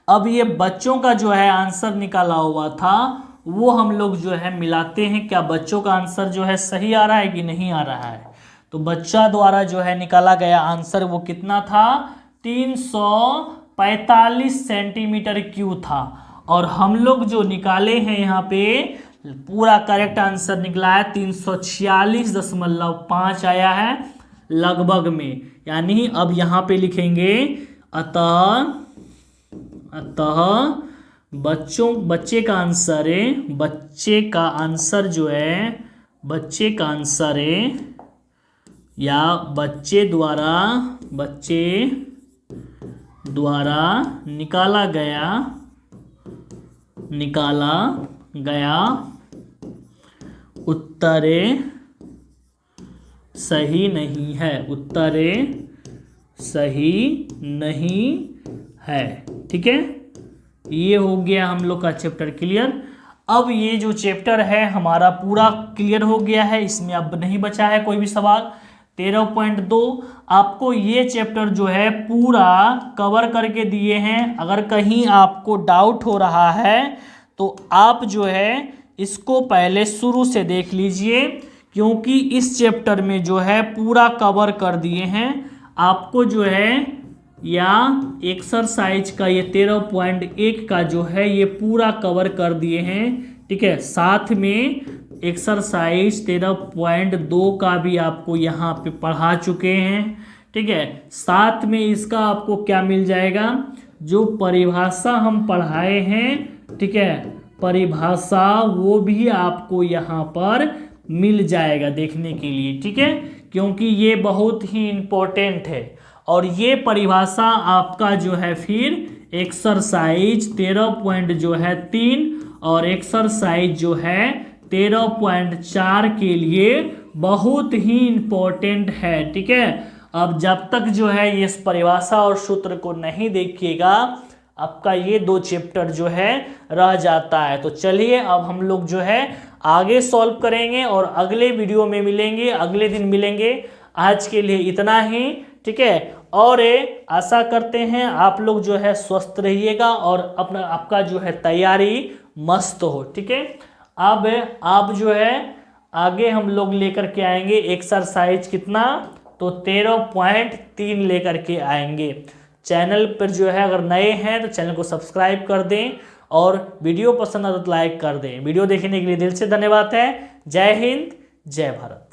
अब ये बच्चों का जो है आंसर निकाला हुआ था वो हम लोग जो है मिलाते हैं, क्या बच्चों का आंसर जो है सही आ रहा है कि नहीं आ रहा है। तो बच्चा द्वारा जो है निकाला गया आंसर वो कितना था, 345 सेंटीमीटर क्यूब था, और हम लोग जो निकाले हैं यहाँ पे पूरा करेक्ट आंसर निकला है 346.5 आया है लगभग में, यानी अब यहाँ पे लिखेंगे अतः बच्चे का आंसर है या बच्चे द्वारा निकाला गया उत्तर सही नहीं है, ठीक है। ये हो गया हम लोग का चैप्टर क्लियर। अब ये जो चैप्टर है हमारा पूरा क्लियर हो गया है, इसमें अब नहीं बचा है कोई भी सवाल। 13.2 आपको ये चैप्टर जो है पूरा कवर करके दिए हैं। अगर कहीं आपको डाउट हो रहा है तो आप जो है इसको पहले शुरू से देख लीजिए, क्योंकि इस चैप्टर में जो है पूरा कवर कर दिए हैं। आपको जो है या एक्सरसाइज का ये 13.1 का जो है ये पूरा कवर कर दिए हैं, ठीक है। साथ में एक्सरसाइज 13.2 का भी आपको यहाँ पे पढ़ा चुके हैं। ठीक है, साथ में इसका आपको क्या मिल जाएगा, जो परिभाषा हम पढ़ाए हैं, ठीक है, परिभाषा वो भी आपको यहाँ पर मिल जाएगा देखने के लिए। ठीक है, क्योंकि ये बहुत ही इम्पोर्टेंट है। और ये परिभाषा आपका जो है फिर एक्सरसाइज 13.3 और एक्सरसाइज जो है 13.4 के लिए बहुत ही इम्पोर्टेंट है। ठीक है, अब जब तक जो है ये इस परिभाषा और सूत्र को नहीं देखिएगा, आपका ये 2 चैप्टर जो है रह जाता है। तो चलिए अब हम लोग जो है आगे सॉल्व करेंगे और अगले वीडियो में मिलेंगे, अगले दिन मिलेंगे। आज के लिए इतना ही। ठीक है, और आशा करते हैं आप लोग जो है स्वस्थ रहिएगा और आपका जो है तैयारी मस्त हो। ठीक है, अब आप जो है आगे हम लोग लेकर के आएंगे एक्सरसाइज कितना, तो 13.3 लेकर के आएंगे। चैनल पर जो है अगर नए हैं तो चैनल को सब्सक्राइब कर दें और वीडियो पसंद आता तो लाइक कर दें। वीडियो देखने के लिए दिल से धन्यवाद है। जय हिंद, जय भारत।